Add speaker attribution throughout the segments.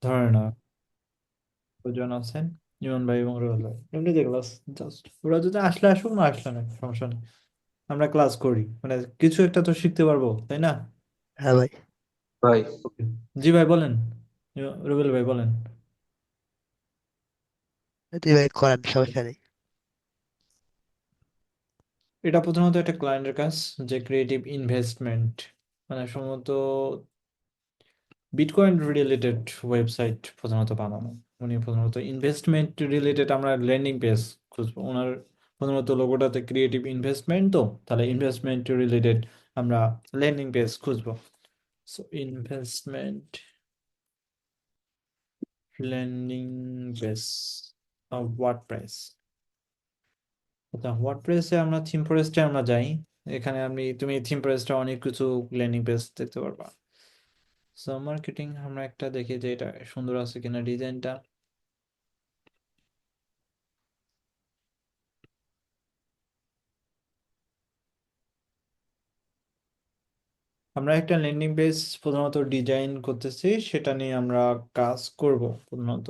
Speaker 1: ধরে না দুজন আছেন, ইমন ভাই এবং রোহাল ভাই, এমনিতে ক্লাস জাস্ট ওরা যদি আসলে আসুক, না আসলে না, সমস্যা নেই। আমরা ক্লাস করি, মানে কিছু একটা তো শিখতে পারবো, তাই না?
Speaker 2: হ্যাঁ ভাই।
Speaker 3: ভাই,
Speaker 1: Okay. জি ভাই বলেন, রুবেল ভাই বলেন।
Speaker 2: তুই ভাই করেন, সমস্যা নেই।
Speaker 1: এটা প্রথমত একটা ক্লায়েন্টের কাজ, যে ক্রিয়েটিভ ইনভেস্টমেন্ট, মানে সম্ভবত বিটকয়েন রিলেটেড ওয়েবসাইট প্রধানত বানানো। উনি প্রধানত ইনভেস্টমেন্ট রিলেটেড, আমরা ল্যান্ডিং পেজ খুঁজবো ওনার। প্রধানত লোগোটাতে ক্রিয়েটিভ ইনভেস্টমেন্ট, তো তাহলে ইনভেস্টমেন্ট রিলেটেড আমরা ল্যান্ডিং পেজ খুঁজবো। So investment landing page, WordPress. আচ্ছা, ওয়ার্ডপ্রেসে আমরা থিম ফরেস্টে আমরা যাই। এখানে তুমি থিম ফরেস্টে অনেক কিছু ল্যান্ডিং পেজ দেখতে পারবা। সো মার্কেটিং আমরা একটা দেখি যে এটা সুন্দর আছে কিনা ডিজাইনটা। আমরা একটা ল্যান্ডিং পেজ প্রধানত ডিজাইন করতেছি, সেটা নিয়ে আমরা কাজ করব প্রধানত।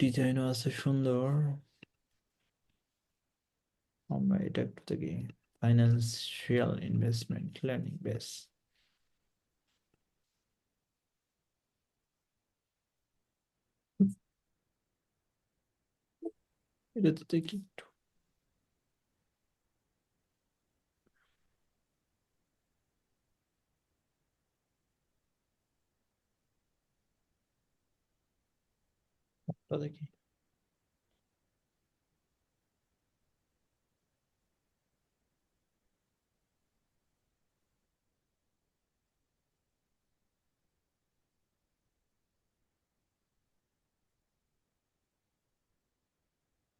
Speaker 1: ডিজাইনও আছে সুন্দর। আমরা এটা একটু দেখি, ফাইন্যান্সিয়াল ইনভেস্টমেন্ট ল্যান্ডিং পেজ, এটা তো দেখি একটু। এটা দেখি,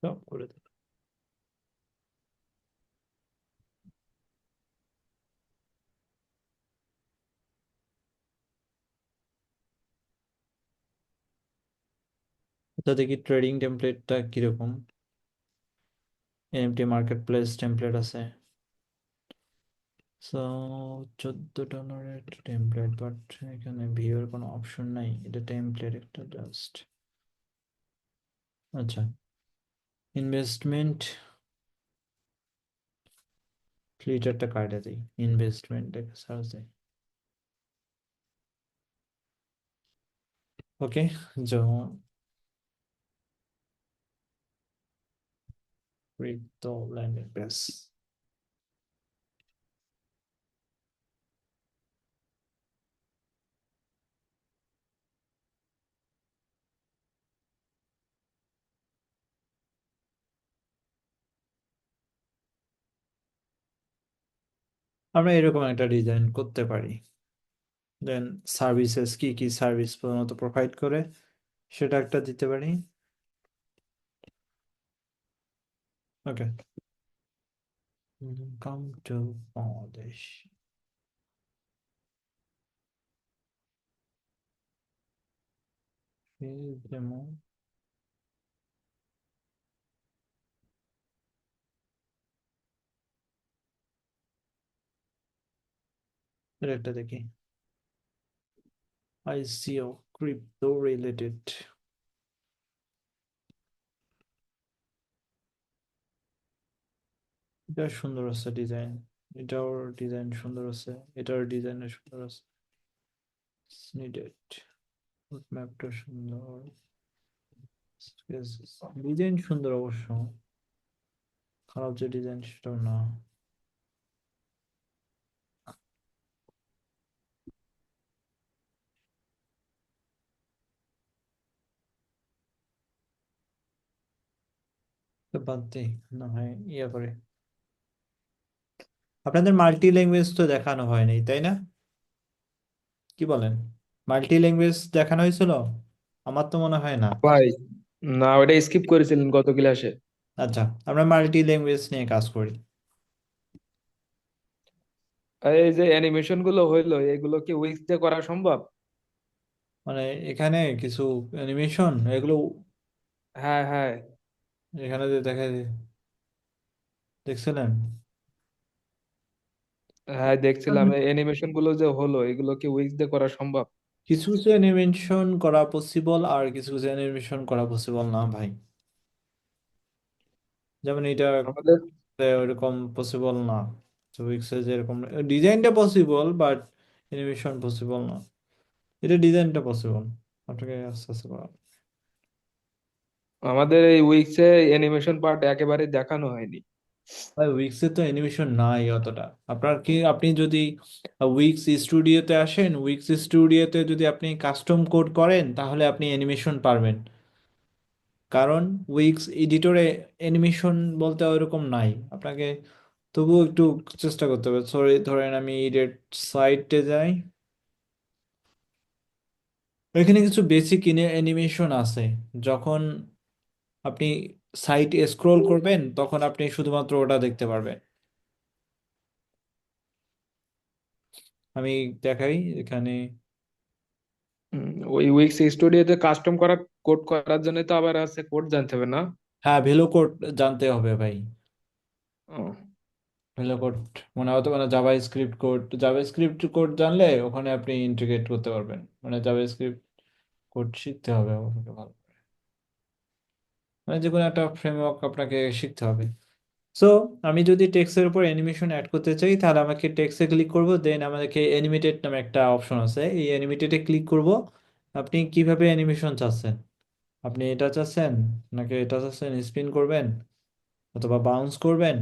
Speaker 1: সব করে দেব। এটা দেখি ট্রেডিং টেমপ্লেটটা কিরকম। এনএফটি মার্কেট প্লেস টেমপ্লেট আছে। সো 14 ডলারের টেমপ্লেট, বাট এখানে ভিউর কোনো অপশন নাই, এটা টেমপ্লেট একটা জাস্ট। আচ্ছা, ইনভেস্টমেন্ট ফ্লিটারটা কাটে দিই, ইনভেস্টমেন্ট সার্চ দিই। ওকে, যেমন ক্রিপ্টো ল্যান্ডিং পেজ। আমরা এরকম একটা ডিজাইন করতে পারি। দেন সার্ভিসেস কি কি সার্ভিস প্রধানত প্রোভাইড করে, সেটা একটা দিতে পারি। ওকে, কাম টু বাংলাদেশ, যেমন এর একটা দেখি, আইসিও ক্রিপ্টো রিলেটেড। এটা সুন্দর আছে ডিজাইন, এটাও ডিজাইন সুন্দর আছে, এটার ডিজাইন সুন্দর আছে। নিডেড ম্যাপটা সুন্দর, ডিজাইন সুন্দর অবশ্য, খারাপ যে ডিজাইন সেটাও না। তো বাদ দিই, না হয় ইয়ে করে। আপনাদের মাল্টি ল্যাঙ্গুয়েজ তো দেখানো হয়নি, তাই না? কি বলেন, মাল্টি ল্যাঙ্গুয়েজ দেখানো হয়েছিল? আমার তো মনে হয় না।
Speaker 3: ভাই, না ওটা স্কিপ করেছিলেন গত ক্লাসে।
Speaker 1: আচ্ছা, আমরা মাল্টি ল্যাঙ্গুয়েজ নিয়ে কাজ করি।
Speaker 3: আর এই যে অ্যানিমেশন গুলো হইলো, এগুলো কি উইক্স দিয়ে করা সম্ভব?
Speaker 1: মানে এখানে কিছু অ্যানিমেশন এগুলো,
Speaker 3: হ্যাঁ, হ্যাঁ।
Speaker 1: এখানে যে দেখা দেখছিলেন,
Speaker 3: হ্যাঁ, দেখছিলাম এই অ্যানিমেশন গুলো যে হলো এগুলো কি উইক্স দিয়ে করা সম্ভব?
Speaker 1: কিছু কিছু অ্যানিমেশন করা পসিবল আর কিছু কিছু অ্যানিমেশন করা পসিবল না ভাই। যেমন এটা
Speaker 3: আমাদের
Speaker 1: ওইরকম পসিবল না। উইক্সে যেরকম ডিজাইনটা পসিবল বাট অ্যানিমেশন পসিবল না। এটা ডিজাইনটা পসিবল, আপনাকে আস্তে আস্তে করা।
Speaker 3: আমাদের এই উইক্সে অ্যানিমেশন পার্ট একেবারে দেখানো হয়নি।
Speaker 1: ভাই উইক্সে তো অ্যানিমেশন নাই অতটা। আপনার কি, আপনি যদি উইক্স স্টুডিওতে আসেন, উইক্স স্টুডিওতে যদি আপনি কাস্টম কোড করেন তাহলে আপনি অ্যানিমেশন পারবেন। কারণ উইক্স এডিটরে অ্যানিমেশন বলতে ওইরকম নাই আপনাকে। তবুও একটু চেষ্টা করতে হবে। সরি, ধরেন আমি এডিট সাইটে যাই, এখানে কিছু বেসিক অ্যানিমেশন আছে। যখন আপনি সাইট স্ক্রোল করবেন তখন আপনি শুধুমাত্র ওটা দেখতে পারবেন। আমি দেখাই এখানে।
Speaker 3: ওই উইক্স স্টুডিওতে কাস্টম করা কোড করার জন্য তো আবার আছে কোড জানতে হবে না?
Speaker 1: হ্যাঁ, ভেলো কোড জানতে হবে ভাই।
Speaker 3: ও,
Speaker 1: ভেলো কোড মানে হয়তো মানে Java script code, Java script code জানলে ওখানে আপনি ইন্টিগ্রেট করতে পারবেন। মানে জাভা স্ক্রিপ্ট কোড শিখতে হবে আপনাকে ভালো করে। মানে যে কোনো একটা ফ্রেমওয়ার্ক আপনাকে শিখতে হবে। সো আমি যদি টেক্সটের উপর অ্যানিমেশন অ্যাড করতে চাই তাহলে আমাকে টেক্সটে ক্লিক করব, দেন আমাদেরকে অ্যানিমেটেড নামে একটা অপশন আছে, এই অ্যানিমেটেডে ক্লিক করব। আপনি কিভাবে অ্যানিমেশন চাচ্ছেন? আপনি এটা চাচ্ছেন নাকি এটা চাচ্ছেন, স্পিন করবেন অথবা বাউন্স করবেন?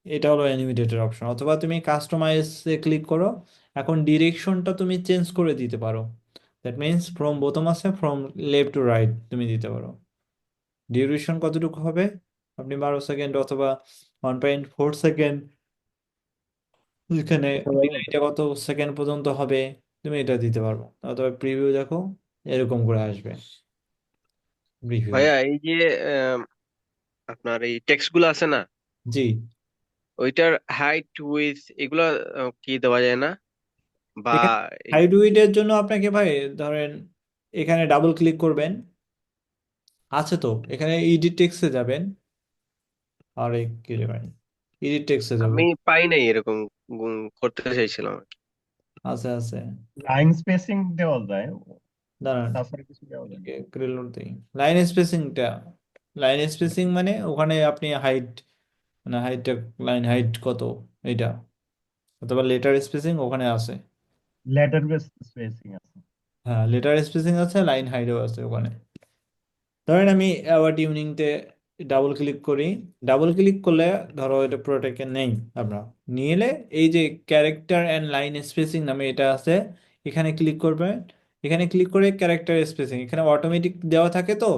Speaker 1: এটা হলো অ্যানিমেটেডের অপশন। অথবা তুমি কাস্টমাইজে ক্লিক করো। এখন ডিরেকশনটা তুমি চেঞ্জ করে দিতে পারো। দ্যাট মিনস ফ্রম বোতাম আছে, ফ্রম লেফট টু রাইট তুমি দিতে পারো। ডিউরেশন কতটুকু হবে? আপনি 12 সেকেন্ড অথবা 1.4 সেকেন্ড, এখানে ডিলেটা কত সেকেন্ড পর্যন্ত হবে তুমি এটা দিতে পারবো। অথবা প্রিভিউ দেখো, এরকম করে আসবে প্রিভিউ।
Speaker 4: ভাইয়া এই যে আহ, আপনার এই টেক্সট গুলো আছে না,
Speaker 1: জি।
Speaker 4: ওইটার হাইট উইথ এগুলা কি দেওয়া যায় না? বা
Speaker 1: এখানে
Speaker 4: এই-
Speaker 1: হাইড উইডের জন্য আপনাকে ভাই ধরেন এখানে ডাবল ক্লিক করবেন, আছে তো এখানে এডিট টেক্সটে যাবেন। আর এই কি যাবেন, এডিট টেক্সটে যাব।
Speaker 4: আমি পাই নাই এরকম, করতে চাইছিলাম আর কি।
Speaker 1: আছে আছে।
Speaker 5: লাইন স্পেসিং দেওয়া যায়,
Speaker 1: দাঁড়ান,
Speaker 5: তাছাড়া কিছু দেওয়া যায় না।
Speaker 1: ক্রিলোড দিই। লাইন স্পেসিংটা, লাইন স্পেসিং মানে ওখানে আপনি হাইট, মানে হাইটটা, লাইন হাইট কত এটা, অথবা লেটার স্পেসিং ওখানে আছে।
Speaker 5: লেটার বেস স্পেসিং আছে।
Speaker 1: হ্যাঁ, লেটার স্পেসিং আছে, লাইন হাইটও আছে ওখানে। ধরেন আমি অ্যাওয়ার্ড টিউনিংতে ডাবল ক্লিক করি। ডাবল ক্লিক করলে ধরো এটা পুরোটাকে নেই, আমরা নিয়ে এলে এই যে ক্যারেক্টার অ্যান্ড লাইন স্পেসিং নামে এটা আছে, এখানে ক্লিক করবেন। এখানে ক্লিক করে ক্যারেক্টার স্পেসিং এখানে অটোমেটিক দেওয়া থাকে তো,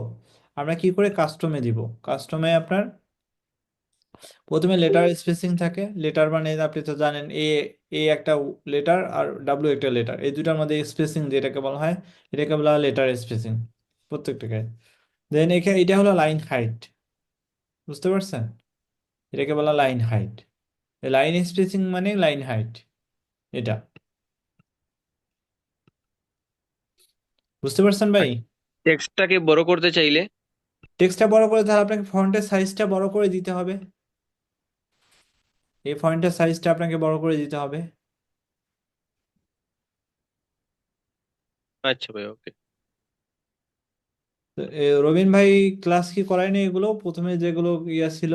Speaker 1: আমরা কি করে কাস্টমে দিব। কাস্টমে আপনার প্রথমে লেটার স্পেসিং থাকে। লেটার মানে আপনি তো জানেন, এ, এ একটা লেটার আর ডাব্লিউ একটা লেটার, এই দুটার মধ্যে স্পেসিং যেটাকে বলা হয় এটাকে বলা হয় লেটার স্পেসিং প্রত্যেকটাকে। দেন এখানে এটা হলো লাইন হাইট, বুঝতে পারছেন? এটাকে বলা লাইন হাইট। লাইন স্পেসিং মানে লাইন হাইট এটা, বুঝতে পারছেন
Speaker 4: আর
Speaker 1: ভাই?
Speaker 4: টেক্সটটাকে বড় করতে চাইলে?
Speaker 1: টেক্সটটা বড় করে তাহলে আপনাকে ফন্টের সাইজটা বড় করে দিতে হবে। এই ফন্টের সাইজটা আপনাকে বড় করে দিতে হবে।
Speaker 4: আচ্ছা ভাই, ওকে।
Speaker 1: তো, রবিন ভাই ক্লাস কি করায়নি এগুলো প্রথমে যেগুলো ইয়া ছিল?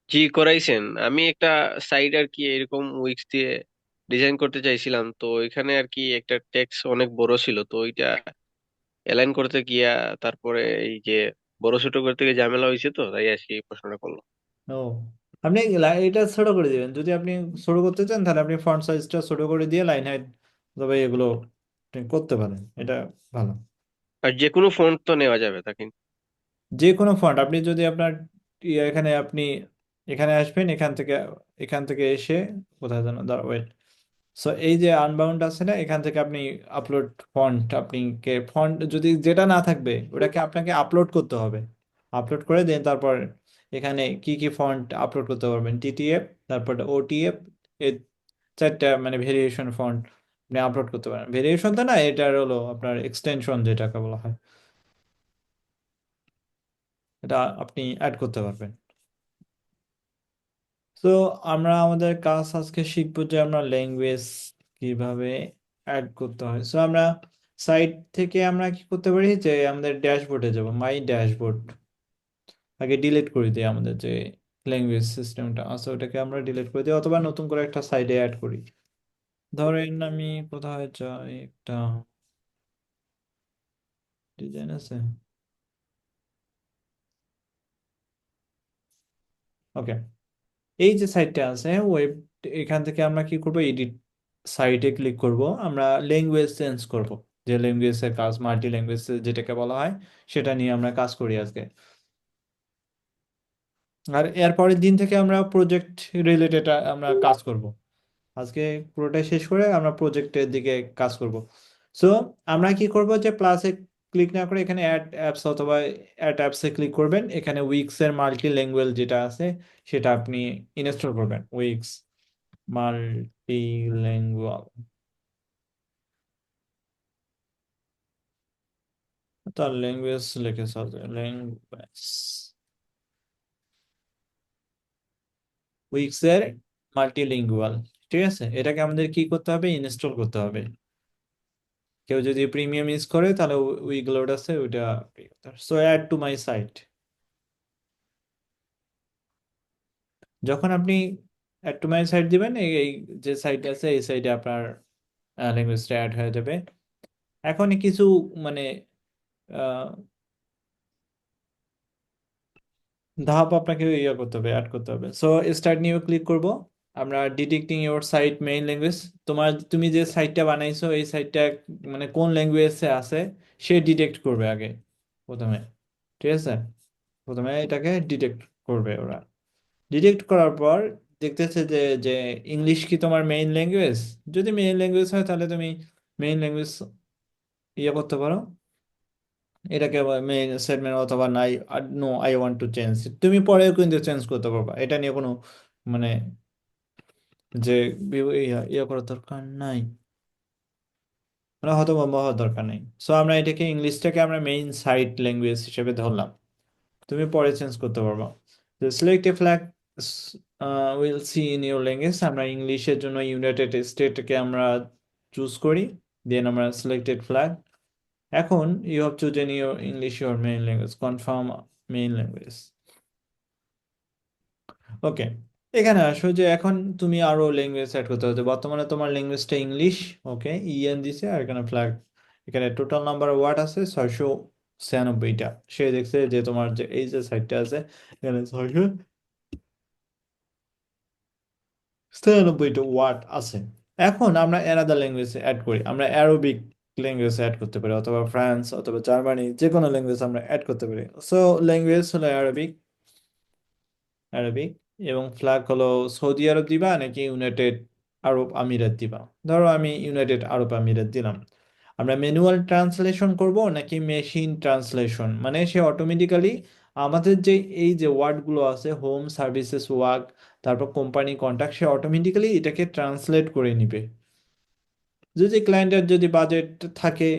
Speaker 4: জি, করাইছেন। আমি একটা সাইট আর কি এরকম উইক্স দিয়ে ডিজাইন করতে চাইছিলাম, তো এখানে আর কি একটা টেক্সট অনেক বড় ছিল, তো ওইটা অ্যালাইন করতে গিয়া তারপরে এই যে বড় ছোট করতে গিয়ে ঝামেলা হয়েছে, তো তাই আজকে এই প্রশ্নটা করলাম।
Speaker 1: ও, আপনি এটা ছোট করে দিবেন। যদি আপনি ছোট করতে চান তাহলে আপনি ফন্ট সাইজটা ছোট করে দিয়ে লাইন হাইট, তবে এগুলো আপনি করতে পারেন, এটা ভালো।
Speaker 4: আর যে কোনো ফন্ট তো নেওয়া যাবে তাকে?
Speaker 1: যে কোনো ফন্ট আপনি যদি আপনার এখানে আপনি এখানে আসবেন, এখান থেকে এসে কোথায় যেন দাঁড়া, ওয়েট। সো এই যে আনবাউন্ড আছে না, এখান থেকে আপনি আপলোড ফন্ট, আপনি কে ফন্ট যদি যেটা না থাকবে ওটাকে আপনাকে আপলোড করতে হবে। আপলোড করে দেন তারপর এখানে কি কি ফন্ট আপলোড করতে পারবেন, টিটিএফ, তারপর ওটিএফ, এই চারটা মানে ভেরিয়েশন ফন্ট আপনি আপলোড করতে পারেন। ভেরিয়েশন তো না, এটার হলো আপনার এক্সটেনশন যেটাকে বলা হয়, এটা আপনি অ্যাড করতে পারবেন। তো আমরা আমাদের কাজ আজকে শিখবো যে আমরা ল্যাঙ্গুয়েজ কিভাবে অ্যাড করতে হয়। সো আমরা সাইট থেকে আমরা কি করতে পারি যে আমাদের ড্যাশবোর্ডে যাব, মাই ড্যাশবোর্ড। আগে ডিলিট করে দিই আমাদের যে ল্যাঙ্গুয়েজ সিস্টেমটা আছে ওটাকে আমরা ডিলিট করে দিই, অথবা নতুন করে একটা সাইডে অ্যাড করি। ধরেন আমি কোথায় যাই, একটা ডিজাইন আছে, ওকে। এই যে সাইটটা আছে ওয়েব, এখান থেকে আমরা কি করব, এডিট সাইটে ক্লিক করব। আমরা ল্যাঙ্গুয়েজ চেঞ্জ করব, যে ল্যাঙ্গুয়েজের কাজ, মাল্টি ল্যাঙ্গুয়েজ যেটাকে বলা হয়, সেটা নিয়ে আমরা কাজ করি আজকে। আর এর পরের দিন থেকে আমরা প্রজেক্ট রিলেটেড আমরা কাজ করব। আজকে পুরোটাই শেষ করে আমরা প্রজেক্টের দিকে কাজ করব। সো আমরা কি করব, যে প্লাসে ক্লিক না করে এখানে অ্যাড অ্যাপস অথবা অ্যাড অ্যাপসে ক্লিক করবেন। এখানে উইক্স এর মাল্টি ল্যাঙ্গুয়েজ যেটা আছে সেটা আপনি ইনস্টল করবেন, উইক্স মাল্টিলিঙ্গুয়াল। তার ল্যাঙ্গুয়েজ লিখে সার্চ, ল্যাঙ্গুয়েজ উইক্স এর মাল্টিলিঙ্গুয়াল। ঠিক আছে, এটাকে আমাদের কি করতে হবে, ইনস্টল করতে হবে। কেউ যদি প্রিমিয়াম ইউজ করে তাহলে উইগলোড আছে ওইটা। So add to my site. যখন আপনি অ্যাড টু মাই সাইট দিবেন, এই যে সাইট আছে এই সাইডে আপনার ল্যাঙ্গুয়েজটা অ্যাড হয়ে যাবে। এখন কিছু মানে আহ, ধাপ আপনাকে ইয়ে করতে হবে, অ্যাড করতে হবে। সো স্টার্ট নিউ ক্লিক করব। আমরা detecting your site main language, তুমি যে সাইটটা বানাইছো এই সাইটটা মানে কোন ল্যাঙ্গুয়েজে আছে সে ডিটেক্ট করবে আগে প্রথমে। ঠিক আছে, প্রথমে এটাকে ডিটেক্ট করবে ওরা। ডিটেক্ট করার পর দেখতেছে যে যে ইংলিশ কি তোমার মেইন ল্যাঙ্গুয়েজ। যদি মেইন ল্যাঙ্গুয়েজ হয় তাহলে তুমি মেইন ল্যাঙ্গুয়েজ ইয়ে করতে পারো, এটাকে মেইন সেগমেন্ট, অথবা নাই no I want to change. তুমি পরেও কিন্তু চেঞ্জ করতে পারবা, এটা নিয়ে কোনো মানে যে ইয়ে করার দরকার নাই, মানে হতভম্ব হওয়ার দরকার নেই। সো আমরা এটাকে ইংলিশটাকে আমরা মেইন সাইট ল্যাঙ্গুয়েজ হিসেবে ধরলাম, তুমি পরে চেঞ্জ করতে পারবা। Select A flag will see in your language. আমরা ইংলিশের জন্য ইউনাইটেড স্টেটকে আমরা চুজ করি, দেন আমরা সিলেক্টেড ফ্ল্যাগ। এখন you have chosen your English your main language, confirm main language. Okay, এখানে আসো যে এখন তুমি আরো ল্যাঙ্গুয়েজ অ্যাড করতে হবে। বর্তমানে তোমার ল্যাঙ্গুয়েজটা ইংলিশ, ওকে, ইএন দিছে, আর এখানে ফ্ল্যাগ। এখানে টোটাল নাম্বার ওয়ার্ড আছে 696টা। সে দেখছে যে তোমার যে এই যে সাইটটা আছে এখানে 696টা ওয়ার্ড আছে। এখন আমরা অ্যানাদার ল্যাঙ্গুয়েজ অ্যাড করি, আমরা অ্যারোবিক ল্যাঙ্গুয়েজ অ্যাড করতে পারি, অথবা ফ্রান্স অথবা জার্মানি, যে কোনো ল্যাঙ্গুয়েজ আমরা অ্যাড করতে পারি। সো ল্যাঙ্গুয়েজ হলো অ্যারবিক, আরবিক। এবং ফ্ল্যাগ হলো সৌদি আরব দিবা নাকি ইউনাইটেড আরব আমিরাত দিবা। ধরো আমি ইউনাইটেড আরব আমিরাত দিলাম। আমরা ম্যানুয়াল ট্রান্সলেশন করব নাকি মেশিন ট্রান্সলেশন, মানে সে অটোমেটিক্যালি আমাদের যে এই যে ওয়ার্ডগুলো আছে, হোম, সার্ভিসেস, ওয়ার্ক, তারপর কোম্পানি, কন্ট্যাক্ট, সে অটোমেটিক্যালি এটাকে ট্রান্সলেট করে নিবে। যদি ক্লায়েন্টের যদি বাজেট থাকে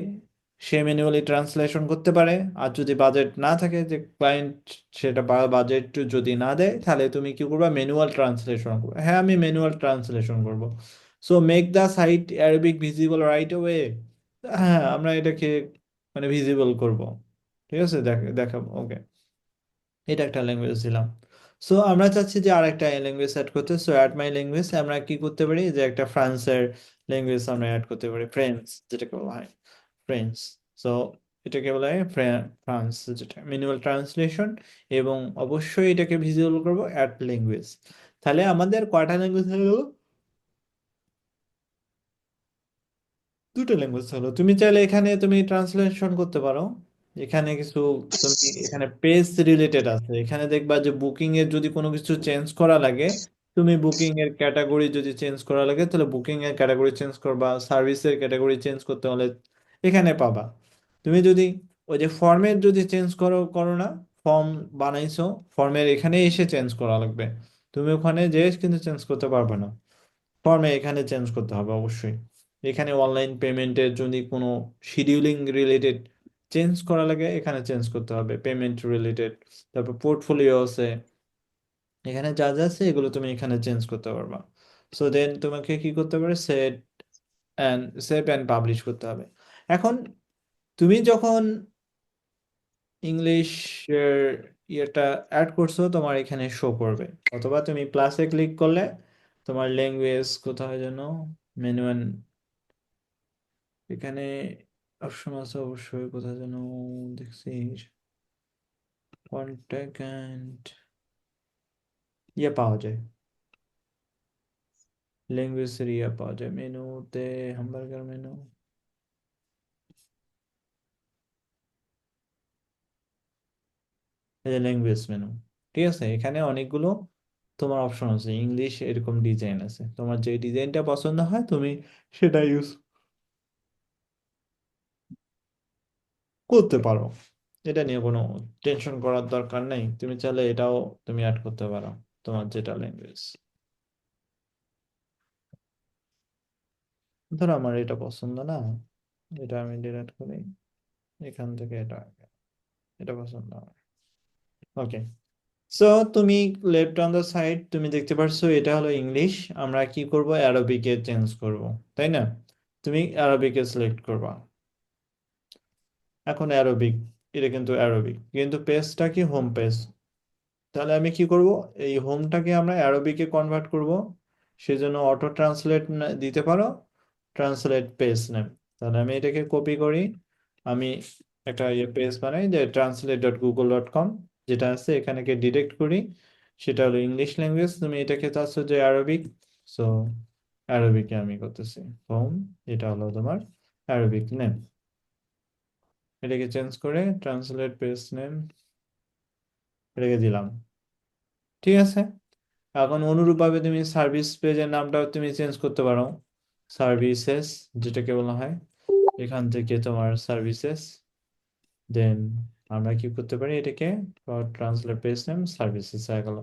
Speaker 1: সে ম্যানুয়ালি ট্রান্সলেশন করতে পারে, আর যদি বাজেট না থাকে, যে ক্লায়েন্ট সেটা বাজেট যদি না দেয়, তাহলে তুমি কি করবে, ম্যানুয়াল ট্রান্সলেশন করবে। হ্যাঁ, আমি ম্যানুয়াল ট্রান্সলেশন করব। So make the site Arabic visible right way. হ্যাঁ, আমরা এটাকে মানে ভিজিবল করব। ঠিক আছে, দেখাবো, ওকে। এটা একটা ল্যাঙ্গুয়েজ দিলাম। সো আমরা চাচ্ছি যে আরেকটা ল্যাঙ্গুয়েজ অ্যাড করতে। সো অ্যাড মাই ল্যাঙ্গুয়েজ আমরা কি করতে পারি, যে একটা ফ্রান্সের ল্যাঙ্গুয়েজ আমরা অ্যাড করতে পারি, ফ্রেঞ্চ যেটাকে বলা হয়, ফ্রেঞ্চ। সো এটাকে বলা হয় ফ্রান্স, যেটা ম্যানুয়াল ট্রান্সলেশন। এবং অবশ্যই এটাকে ভিজুয়াল করব, অ্যাড ল্যাঙ্গুয়েজ। তাহলে আমাদের কয়টা ল্যাঙ্গুয়েজ হয়ে গেল, দুটো ল্যাঙ্গুয়েজ হলো। তুমি চাইলে এখানে তুমি ট্রান্সলেশন করতে পারো। এখানে কিছু তুমি এখানে পেজ রিলেটেড আছে, এখানে দেখবা যে বুকিং এর যদি কোনো কিছু চেঞ্জ করা লাগে, তুমি বুকিং এর ক্যাটাগরি যদি চেঞ্জ করা লাগে তাহলে বুকিং এর ক্যাটাগরি চেঞ্জ করবা, সার্ভিসের ক্যাটাগরি চেঞ্জ করতে হলে এখানে পাবা। তুমি যদি ওই যে ফর্মের যদি চেঞ্জ করো করো না, ফর্ম বানাইছো, ফর্মের এখানে এসে চেঞ্জ করা লাগবে। তুমি ওখানে যেয়ে কিন্তু চেঞ্জ করতে পারবে না, ফর্মে এখানে চেঞ্জ করতে হবে অবশ্যই। এখানে অনলাইন পেমেন্টের যদি কোনো শিডিউলিং রিলেটেড চেঞ্জ করা লাগে এখানে চেঞ্জ করতে হবে, পেমেন্ট রিলেটেড। তারপর পোর্টফোলিও আছে, এখানে যা যা আছে এগুলো তুমি এখানে চেঞ্জ করতে পারবা। সো দেন তোমাকে কি করতে পারে, সেভ অ্যান্ড পাবলিশ করতে হবে। এখন তুমি যখন ইংলিশের ইয়েটা অ্যাড করছো তোমার এখানে শো করবে, অথবা তুমি প্লাসে ক্লিক করলে তোমার ল্যাঙ্গুয়েজ কোথায় যেন মেনু, এখানে অপশন আছে অবশ্যই, কোথায় যেন দেখছি, কন্ট্যাক্ট অ্যান্ড ইয়ে পাওয়া যায়, ল্যাঙ্গুয়েজের ইয়ে পাওয়া যায় মেনুতে, হ্যামবার্গার মেনু, এই যে ল্যাঙ্গুয়েজ মেনু। ঠিক আছে, এখানে অনেকগুলো তোমার অপশন আছে, ইংলিশ এরকম ডিজাইন আছে, তোমার যে ডিজাইনটা পছন্দ হয় তুমি সেটা ইউজ করতে পারো। এটা নিয়ে কোনো টেনশন করার দরকার নেই, তুমি চাইলে এটাও তুমি অ্যাড করতে পারো, তোমার যেটা ল্যাঙ্গুয়েজ। ধরো আমার এটা পছন্দ না, এটা আমি ডিলিট করি, এখান থেকে এটা, এটা পছন্দ আমার। ওকে, সো তুমি লেফট অন দ্য সাইড তুমি দেখতে পারছো এটা হলো ইংলিশ, আমরা কি করব, অ্যারবিকে চেঞ্জ করব, তাই না? তুমি অ্যারবিকে সিলেক্ট করবা। এখন অ্যারবিক, এটা কিন্তু অ্যারবিক, কিন্তু পেজটা কি হোম পেজ, তাহলে আমি কি করব, এই হোমটাকে আমরা অ্যারবিকে কনভার্ট করব, সেজন্য অটো ট্রান্সলেট দিতে পারো, ট্রান্সলেট পেজ নেম। তাহলে আমি এটাকে কপি করি, আমি একটা পেজ বানাই যে translate.google.com, যেটা আছে এখানে ডিরেক্ট করি, সেটা হলো ইংলিশ ল্যাঙ্গুয়েজ, তুমি এটাকে চাচ্ছ যে অ্যারবিক, সো অ্যারবিকে আমি করতেছি হোম, এটা হলো তোমার অ্যারবিক নেম, এটাকে চেঞ্জ করে ট্রান্সলেট পেজ নেম এটাকে দিলাম। ঠিক আছে, এখন অনুরূপভাবে তুমি সার্ভিস পেজের নামটাও তুমি চেঞ্জ করতে পারো, সার্ভিসেস যেটাকে বলা হয়, এখান থেকে তোমার সার্ভিসেস, দেন আমরা কি করতে পারি এটাকে ট্রান্সলেট পেজ নেম সার্ভিসেস হয়ে গেল।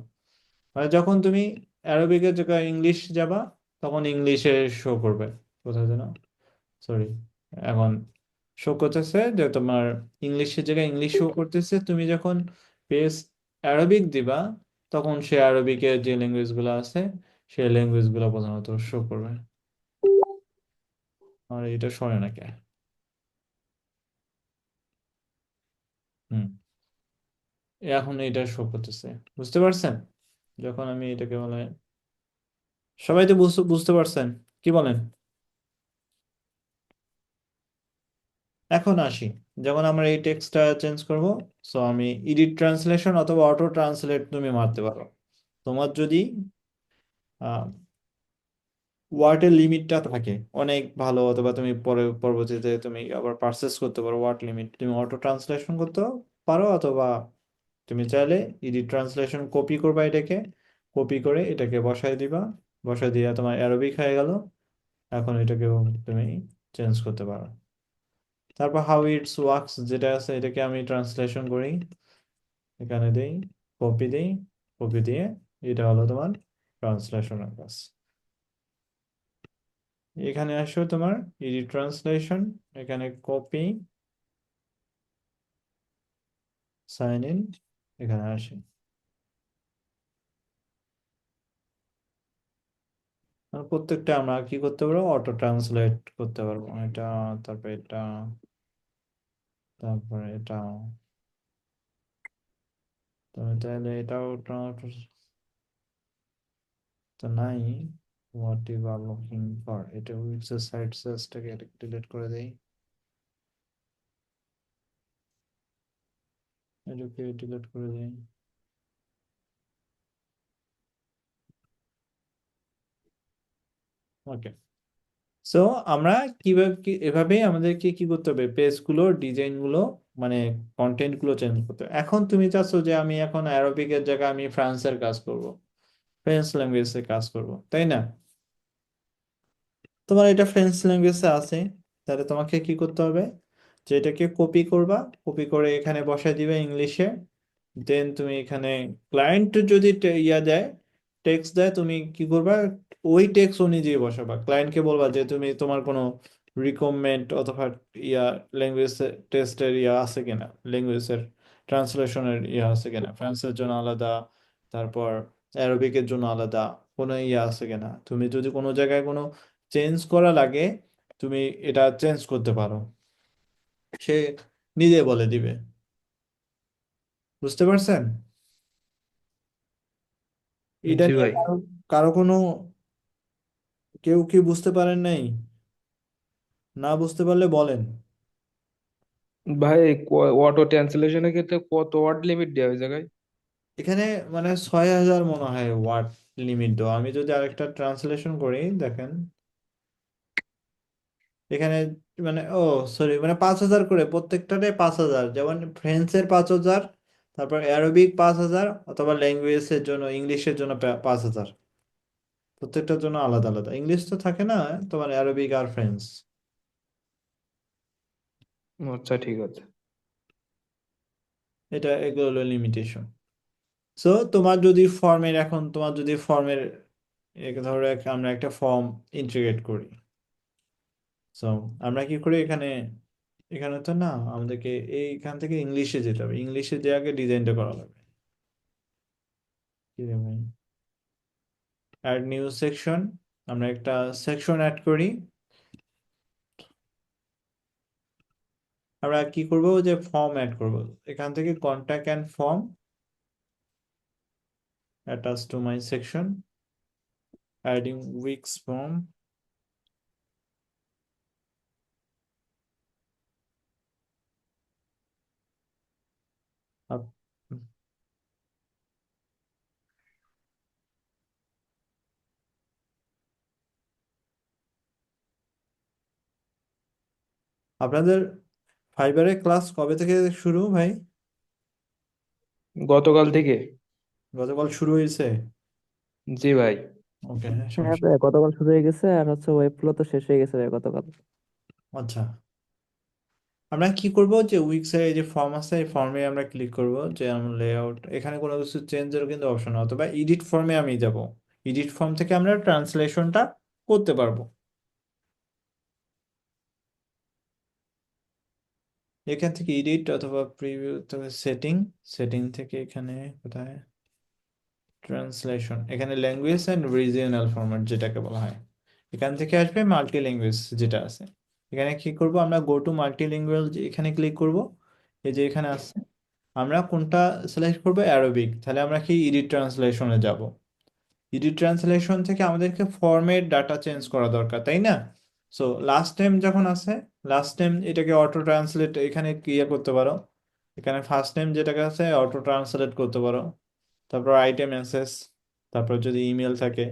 Speaker 1: মানে যখন তুমি অ্যারবিকের জায়গায় ইংলিশ যাবা তখন ইংলিশে শো করবে, কোথায় যেন, সরি, এখন শো করতেছে যে তোমার ইংলিশের জায়গায় ইংলিশ শো করতেছে, তুমি যখন পেজ অ্যারবিক দিবা তখন সে অ্যারবিকের যে ল্যাঙ্গুয়েজ গুলো আছে সেই ল্যাঙ্গুয়েজ গুলো প্রধানত শো করবে। আর এটা সরে না কে, হুম, এখন এটা শো করতেছে, বুঝতে পারছেন? যখন আমি এটাকে বলে, সবাই তো বুঝতে পারছেন, কি বলেন? এখন আসি, যখন আমরা এই টেক্সটটা চেঞ্জ করব, সো আমি এডিট ট্রান্সলেশন অথবা অটো ট্রান্সলেট তুমি মারতে পারো, তোমার যদি ওয়ার্ডের লিমিটটা থাকে অনেক ভালো, অথবা তুমি পরে পরবর্তীতে তুমি আবার পারচেস করতে পারো ওয়ার্ড লিমিট, তুমি অটো ট্রান্সলেশন করতে পারো, অথবা তুমি চাইলে এডিট ট্রান্সলেশন কপি করবা, এটাকে কপি করে এটাকে বসায় দিবা, বসায় দিয়ে তোমার অ্যারবিক হয়ে গেল। এখন এটাকেও তুমি চেঞ্জ করতে পারো। তারপর হাউ ইটস ওয়ার্কস যেটা আছে এটাকে আমি ট্রান্সলেশন করি, এখানে দিই, কপি দিই, কপি দিয়ে এটা হলো তোমার ট্রান্সলেশনের কাজ। এখানে আসো তোমার এডিট ট্রান্সলেশন, এখানে কপি, সাইন ইন, এখানে আসি। আর প্রত্যেকটা আমরা কি করতে পারবো, অটো ট্রান্সলেট করতে পারবো, এটা, তারপর এটা, তারপরে এটা, তো তাহলে এটাও তো নাই, what you are looking for, এটা উইথ সাইট সার্চটাকে ডিলিট করে দেই, এটাকে ডিলিট করে দেই। ওকে, সো আমরা কিভাবে এভাবেই আমাদেরকে কি করতে হবে, পেজগুলো ডিজাইনগুলো মানে কন্টেন্ট গুলো চেঞ্জ করতে হবে। এখন তুমি চাচ্ছো যে আমি এখন অ্যারবিকের জায়গায় আমি ফ্রান্সের কাজ করব, ফ্রেঞ্চ ল্যাঙ্গুয়েজে কাজ করব, তাই না? তোমার এটা ফ্রেঞ্চ ল্যাঙ্গুয়েজে আছে, তাহলে তোমাকে কি করতে হবে, যে এটাকে কপি করবা, কপি করে এখানে বসায় দিবে ইংলিশে, দেন তুমি এখানে ক্লায়েন্ট যদি ইয়া দেয়, টেক্সট দেয়, তুমি কি করবা, ওই টেক্সট অনুযায়ী বসাবা, ক্লায়েন্টকে বলবা যে তুমি তোমার কোনো রিকমেন্ড অথবা ইয়া ল্যাঙ্গুয়েজ টেস্টের ইয়া আছে কিনা, ল্যাঙ্গুয়েজের ট্রান্সলেশনের ইয়া আছে কিনা, ফ্রান্সের জন্য আলাদা, তারপর অ্যারোবিকের জন্য আলাদা কোনো ইয়ে আছে কিনা, তুমি যদি কোনো জায়গায় কোনো চেঞ্জ করা লাগে তুমি এটা চেঞ্জ করতে পারো, সে নিজে বলে দিবে। বুঝতে পারছেন? এটা
Speaker 3: জি
Speaker 1: নিয়ে
Speaker 3: ভাই।
Speaker 1: কারো কারো কোনো, কেউ কি বুঝতে পারেন নাই? না বুঝতে পারলে বলেন।
Speaker 3: ভাই, অটো ট্রান্সলেশনের ক্ষেত্রে কত ওয়ার্ড লিমিট দেওয়া ওই জায়গায়?
Speaker 1: এখানে মানে 6,000 মনে হয় ওয়ার্ড লিমিট দেওয়া। আমি যদি আরেকটা ট্রান্সলেশন করি দেখেন, এখানে মানে ও সরি মানে 5,000 করে, প্রত্যেকটাতে 5,000, যেমন ফ্রেঞ্চের 5,000, তারপর অ্যারবিক 5,000, অথবা ল্যাঙ্গুয়েজের জন্য ইংলিশের জন্য 5,000। প্রত্যেকটার জন্য আলাদা আলাদা। ইংলিশ তো থাকে না, তোমার অ্যারবিক আর ফ্রেঞ্চ।
Speaker 3: আচ্ছা, ঠিক আছে।
Speaker 1: এটা এগুলো হলো লিমিটেশন। সো তোমার যদি ফর্মের, এখন তোমার যদি ফর্মের, ধরো আমরা একটা ফর্ম ইন্টিগ্রেট করি। সো আমরা কি করি এখানে, এখানে তো না, আমাদেরকে এইখান থেকে ইংলিশে যেতে হবে, ইংলিশে যে আগে ডিজাইনটা করা লাগবে। কি রে ভাই, অ্যাড নিউ সেকশন, আমরা একটা সেকশন অ্যাড করি। আমরা কি করব, যে ফর্ম অ্যাড করব, এখান থেকে contact and form attach to my section, adding weeks form. আপনাদের ফাইবারের ক্লাস কবে থেকে শুরু ভাই?
Speaker 3: গতকাল থেকে।
Speaker 1: গতকাল শুরু হয়েছে?
Speaker 3: জি ভাই।
Speaker 1: ওকে,
Speaker 6: হ্যাঁ
Speaker 1: সমস্যা
Speaker 6: ভাই, গতকাল শুরু হয়ে গেছে, আর হচ্ছে ওয়েব ফ্লো তো শেষ হয়ে গেছে ভাই গতকাল।
Speaker 1: আচ্ছা, আমরা কি করব, যে উইক্সের এই যে ফর্ম আছে, এই ফর্মে আমরা ক্লিক করব, যে আমরা লেআউট, এখানে কোনো কিছু চেঞ্জেরও কিন্তু অপশন, অথবা এডিট ফর্মে আমি যাব। এডিট ফর্ম থেকে আমরা ট্রান্সলেশনটা করতে পারবো। এখান থেকে এডিট অথবা প্রিভিউ, তবে সেটিং, সেটিং থেকে এখানে কোথায় ট্রান্সলেশন, এখানে ল্যাঙ্গুয়েজ অ্যান্ড রিজিওনাল ফরম্যাট যেটাকে বলা হয়, এখান থেকে আসবে মাল্টি ল্যাঙ্গুয়েজ যেটা আছে। এখানে কি করব, আমরা গো টু মাল্টি ল্যাঙ্গুয়েজ এখানে ক্লিক করব। এই যে এখানে আছে, আমরা কোনটা সিলেক্ট করব, অ্যারোবিক, তাহলে আমরা কি এডিট ট্রান্সলেশনে যাব। এডিট ট্রান্সলেশন থেকে আমাদেরকে ফর্মের ডাটা চেঞ্জ করা দরকার, তাই না? সো লাস্ট টাইম যখন আছে, লাস্ট টাইম এটাকে অটো ট্রান্সলেট এখানে ইয়ে করতে পারো, এখানে ফার্স্ট টাইম যেটাকে আছে অটো ট্রান্সলেট করতে পারো। তারপর আইটেম অ্যাক্সেস, তারপর যদি ইমেল থাকে,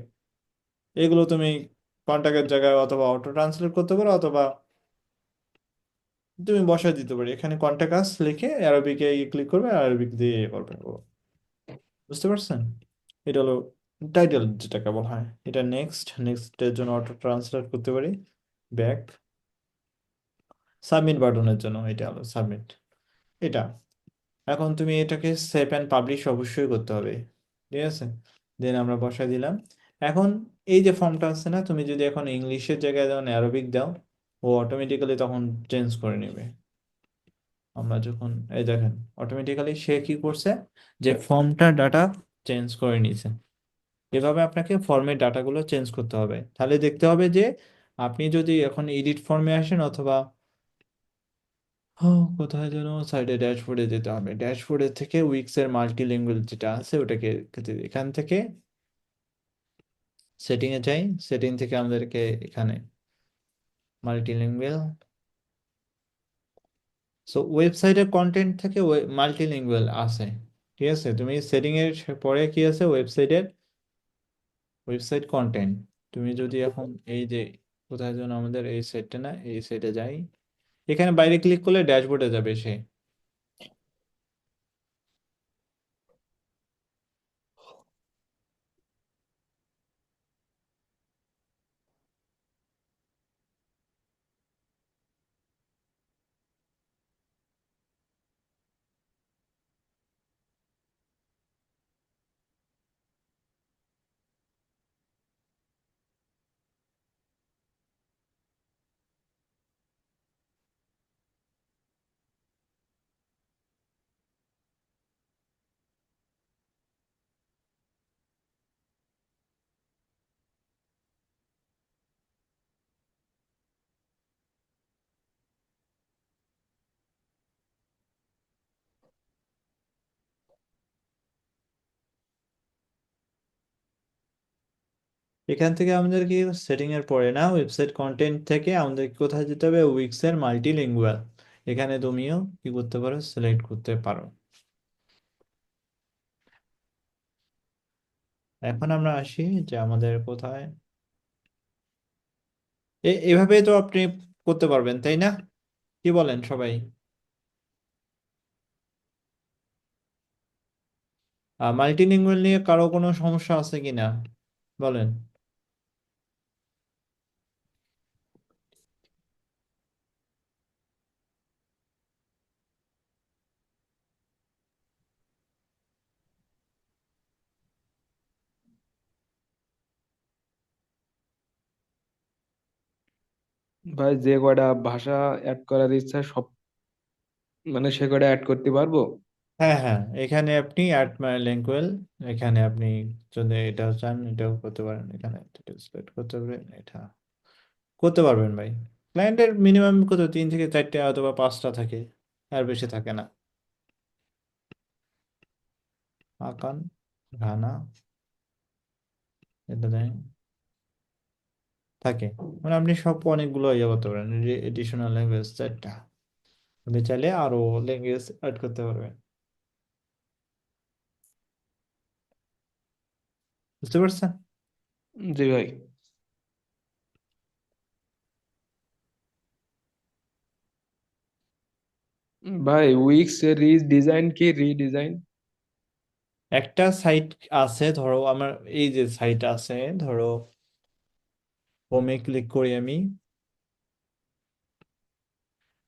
Speaker 1: এগুলো তুমি কন্ট্যাক্টের জায়গায় অথবা অটো ট্রান্সলেট করতে পারো, অথবা তুমি বসায় দিতে পারি। এখানে কন্ট্যাক্ট আস লিখে অ্যারবিকে ক্লিক করবে, অ্যারবিক দিয়ে ইয়ে করবে। বুঝতে পারছেন? এটা হলো টাইটেল যেটাকে বলা হয়। এটা নেক্সট, নেক্সটের জন্য অটো ট্রান্সলেট করতে পারি, ব্যাক, সাবমিট বাটনের জন্য এটা হলো সাবমিট। এটা, এখন তুমি এটাকে সেভ অ্যান্ড পাবলিশ অবশ্যই করতে হবে, ঠিক আছে? দেন আমরা বসাই দিলাম। এখন এই যে ফর্মটা আছে না, তুমি যদি এখন ইংলিশের জায়গায় যখন অ্যারবিক দাও, ও অটোমেটিক্যালি তখন চেঞ্জ করে নেবে। আমরা যখন এই দেখেন, অটোমেটিক্যালি সে কি করছে, যে ফর্মটা ডাটা চেঞ্জ করে নিয়েছে। এভাবে আপনাকে ফর্মের ডাটাগুলো চেঞ্জ করতে হবে। তাহলে দেখতে হবে যে আপনি যদি এখন এডিট ফর্মে আসেন, অথবা কোথায় যেন সাইডে ড্যাশবোর্ডে যেতে হবে, ড্যাশবোর্ডের থেকে উইক্সের মাল্টি ল্যাঙ্গুয়েজ যেটা আছে ওটাকে এখান থেকে সেটিং এ যাই, সেটিং থেকে আমাদেরকে এখানে মাল্টি ল্যাঙ্গুয়েজ, সো ওয়েবসাইটের কন্টেন্ট থেকে মাল্টি ল্যাঙ্গুয়েজ আছে, ঠিক আছে? তুমি সেটিং এর পরে কি আছে, ওয়েবসাইটের ওয়েবসাইট কন্টেন্ট, তুমি যদি এখন এই যে কোথায় যেন আমাদের এই সেটটা না, এই সেটে যাই, এখানে বাইরে ক্লিক করলে ড্যাশবোর্ডে যাবে সে। এখান থেকে আমাদের কি সেটিং এর পরে না ওয়েবসাইট কন্টেন্ট থেকে আমাদের কোথায় যেতে হবে উইক্স এর মাল্টিলিঙ্গুয়াল, এখানে তুমিও কি করতে পারো সিলেক্ট করতে পারো। এখন আমরা আসি যে আমাদের কোথায় এভাবেই তো আপনি করতে পারবেন তাই না, কি বলেন সবাই? মাল্টিলিঙ্গুয়াল নিয়ে কারো কোনো সমস্যা আছে কিনা বলেন।
Speaker 3: ভাই যে কয়টা ভাষা অ্যাড করার ইচ্ছা সব মানে সে কয়টা অ্যাড করতে পারবো?
Speaker 1: হ্যাঁ হ্যাঁ, এখানে আপনি অ্যাড মাই ল্যাঙ্গুয়েজ, এখানে আপনি যদি এটাও চান এটাও করতে পারেন, এখানে সিলেক্ট করতে পারেন, এটা করতে পারবেন ভাই। ক্লায়েন্টের মিনিমাম কত 3 থেকে 4টে অথবা 5টা থাকে, আর বেশি থাকে না। আকান, ঘানা, এটা দেয় থাকে, মানে আপনি সব অনেকগুলো ইয়ে করতে পারেন, এডিশনাল ল্যাঙ্গুয়েজ 4টা, আপনি চাইলে আরো ল্যাঙ্গুয়েজ অ্যাড করতে পারবেন। বুঝতে পারছেন?
Speaker 3: জি ভাই। ভাই উইক্স এর ডিজাইন কি রিডিজাইন?
Speaker 1: একটা সাইট আছে ধরো আমার, এই যে সাইট আছে ধরো, হোমে ক্লিক করি আমি,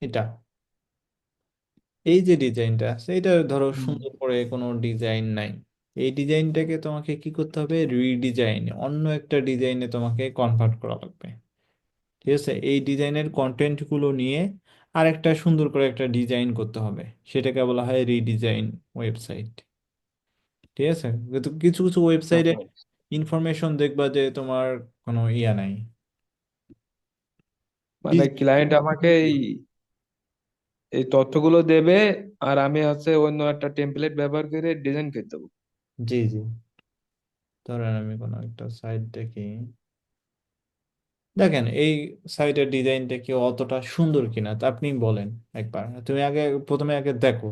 Speaker 1: এটা এই যে ডিজাইনটা আছে এটা ধরো সুন্দর করে কোনো ডিজাইন নাই, এই ডিজাইনটাকে তোমাকে কি করতে হবে রিডিজাইন, অন্য একটা ডিজাইনে তোমাকে কনভার্ট করা লাগবে। ঠিক আছে, এই ডিজাইনের কন্টেন্ট গুলো নিয়ে আরেকটা সুন্দর করে একটা ডিজাইন করতে হবে, সেটাকে বলা হয় রিডিজাইন ওয়েবসাইট। ঠিক আছে, কিন্তু কিছু কিছু ওয়েবসাইটে ইনফরমেশন দেখবা যে তোমার কোনো ইয়া নাই,
Speaker 3: মানে ক্লায়েন্ট আমাকে এই এই তথ্যগুলো দেবে আর আমি হচ্ছে অন্য একটা টেমপ্লেট ব্যবহার করে ডিজাইন করে দেবো।
Speaker 1: জি জি, ধরেন আমি কোনো একটা সাইট দেখি, দেখেন এই সাইটের ডিজাইনটা কি অতটা সুন্দর কিনা তা আপনি বলেন একবার, তুমি আগে প্রথমে আগে দেখো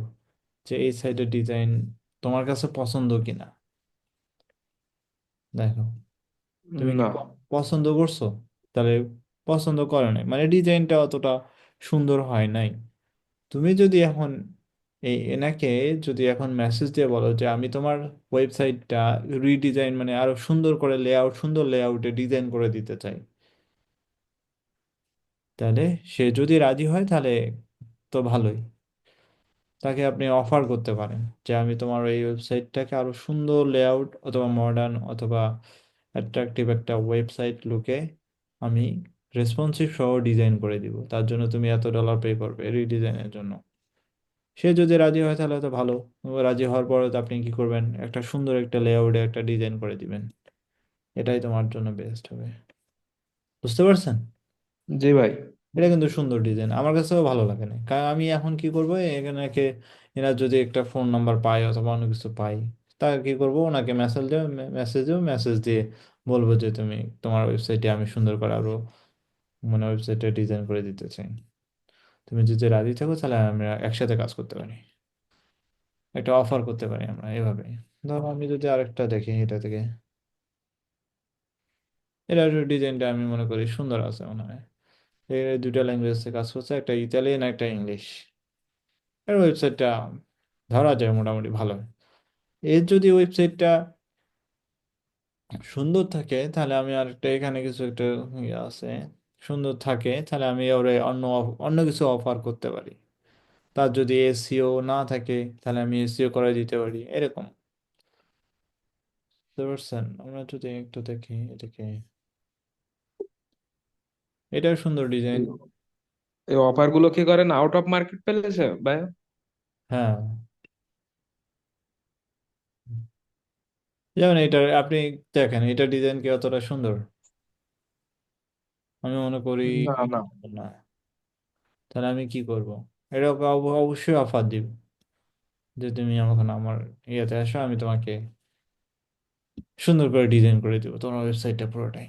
Speaker 1: যে এই সাইটের ডিজাইন তোমার কাছে পছন্দ কিনা, দেখো তুমি কি
Speaker 3: না।
Speaker 1: পছন্দ করছো, তাহলে পছন্দ করো নাই মানে ডিজাইনটা অতটা সুন্দর হয় নাই। তুমি যদি এখন এই এনাকে যদি এখন মেসেজ দিয়ে বলো যে আমি তোমার ওয়েবসাইটটা রিডিজাইন মানে আরো সুন্দর করে লেআউট, সুন্দর লেআউটে ডিজাইন করে দিতে চাই, তাহলে সে যদি রাজি হয় তাহলে তো ভালোই, তাকে আপনি অফার করতে পারেন যে আমি তোমার এই ওয়েবসাইটটাকে আরো সুন্দর লেআউট অথবা মডার্ন অথবা অ্যাট্রাকটিভ একটা ওয়েবসাইট লুকে আমি রেসপন্সিভ সহ ডিজাইন করে দিব, তার জন্য তুমি $এত পে করবে রিডিজাইনের জন্য। সে যদি রাজি হয় তাহলে তো ভালো, রাজি হওয়ার পরে তো আপনি কি করবেন একটা সুন্দর একটা লেআউটে একটা ডিজাইন করে দিবেন, এটাই তোমার জন্য বেস্ট হবে। বুঝতে পারছেন?
Speaker 3: জি ভাই।
Speaker 1: এটা কিন্তু সুন্দর ডিজাইন, আমার কাছেও ভালো লাগে না, কারণ আমি এখন কি করবো এখানে এনার যদি একটা ফোন নাম্বার পাই অথবা অন্য কিছু পাই, তা কি করবো ওনাকে মেসেজ দিয়ে বলবো যে তুমি তোমার ওয়েবসাইটে আমি সুন্দর করে আরো মানে ওয়েবসাইটে ডিজাইন করে দিতে চাই, তুমি যদি রাজি থাকো তাহলে আমরা একসাথে কাজ করতে পারি, একটা অফার করতে পারি আমরা এভাবে। ধরো আমি যদি আরেকটা দেখি এটা থেকে, এটা ডিজাইনটা আমি মনে করি সুন্দর আছে মনে হয়, এই দুটা ল্যাঙ্গুয়েজে কাজ করছে, একটা ইতালিয়ান একটা ইংলিশ, এর ওয়েবসাইটটা ধরা যায় মোটামুটি ভালো। এর যদি ওয়েবসাইটটা সুন্দর থাকে তাহলে আমি আরেকটা এখানে কিছু একটা ইয়ে আছে, সুন্দর থাকে তাহলে আমি ওরে অন্য অন্য কিছু অফার করতে পারি, তার যদি এসইও না থাকে তাহলে আমি এসইও করে দিতে পারি এরকম। বুঝতে পারছেন? আমরা যদি একটু দেখি এটাকে, এটাও সুন্দর ডিজাইন।
Speaker 3: এই অফার গুলো কি করেন আউট অফ মার্কেট প্লেসে ভাই?
Speaker 1: হ্যাঁ, যেমন এটা আপনি দেখেন এটা ডিজাইন কি অতটা সুন্দর, আমি মনে করি
Speaker 3: না না।
Speaker 1: না, তাহলে আমি কি করব, এটা অবশ্যই অফার দিব যে তুমি আমাকে আমার ইয়েতে আসো আমি তোমাকে সুন্দর করে ডিজাইন করে দিব তোমার ওয়েবসাইটটা পুরোটাই।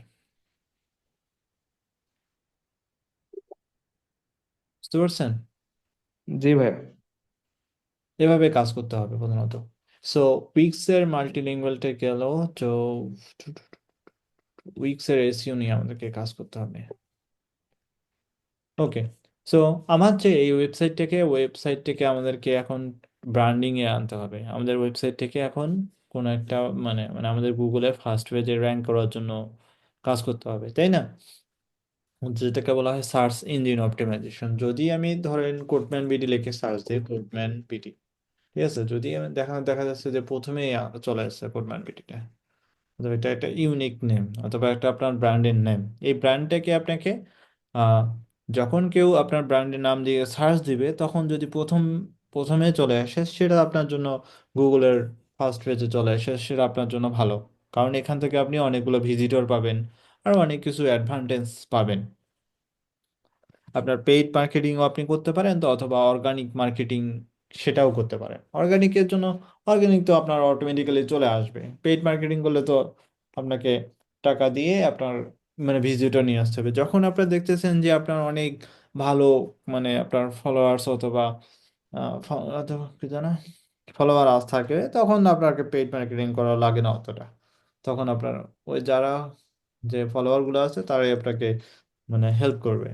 Speaker 1: বুঝতে পারছেন?
Speaker 3: জি ভাইয়া।
Speaker 1: এভাবে কাজ করতে হবে প্রধানত। সো উইক্সের মাল্টিলিঙ্গুয়ালটা গেল। তো উইক্সের এসইও নিয়ে আমাদেরকে কাজ করতে হবে। ওকে, সো আমার যে এই ওয়েবসাইটটাকে আমাদেরকে এখন ব্র্যান্ডিং এ আনতে হবে। আমাদের ওয়েবসাইটটাকে এখন কোনো একটা মানে মানে আমাদের গুগলে ফার্স্ট পেজে র্যাঙ্ক করার জন্য কাজ করতে হবে, তাই না? যেটাকে বলা হয় সার্চ ইঞ্জিন অপটিমাইজেশন। যদি আমি ধরেন কোডম্যান বিডি লিখে সার্চ দিই, কোডম্যান বিডি, ঠিক আছে, যদি আমি দেখা দেখা যাচ্ছে যে প্রথমেই চলে আসছে কোডম্যান বিডিটা, অথবা এটা একটা ইউনিক নেম অথবা একটা আপনার ব্র্যান্ডের নেম। এই ব্র্যান্ডটাকে আপনাকে আহ, যখন কেউ আপনার ব্র্যান্ডের নাম দিয়ে সার্চ দিবে তখন যদি প্রথমে চলে আসে সেটা আপনার জন্য, গুগলের ফার্স্ট পেজে চলে আসে সেটা আপনার জন্য ভালো। কারণ এখান থেকে আপনি অনেকগুলো ভিজিটর পাবেন আর অনেক কিছু অ্যাডভান্টেজ পাবেন। আপনার পেইড মার্কেটিংও আপনি করতে পারেন তো, অথবা অর্গানিক মার্কেটিং সেটাও করতে পারেন। অর্গানিকের জন্য অর্গানিক তো আপনার অটোমেটিক্যালি চলে আসবে। পেইড মার্কেটিং করলে তো আপনাকে টাকা দিয়ে আপনার মানে ভিজিটর নিয়ে আসতে হবে। যখন আপনারা দেখতেছেন যে আপনার অনেক ভালো মানে আপনার ফলোয়ার্স অথবা অথবা কি জানা ফলোয়ার আস থাকে, তখন আপনাকে পেইড মার্কেটিং করা লাগে না অতটা। তখন আপনার ওই যারা যে ফলোয়ারগুলো আছে তারাই আপনাকে মানে হেল্প করবে।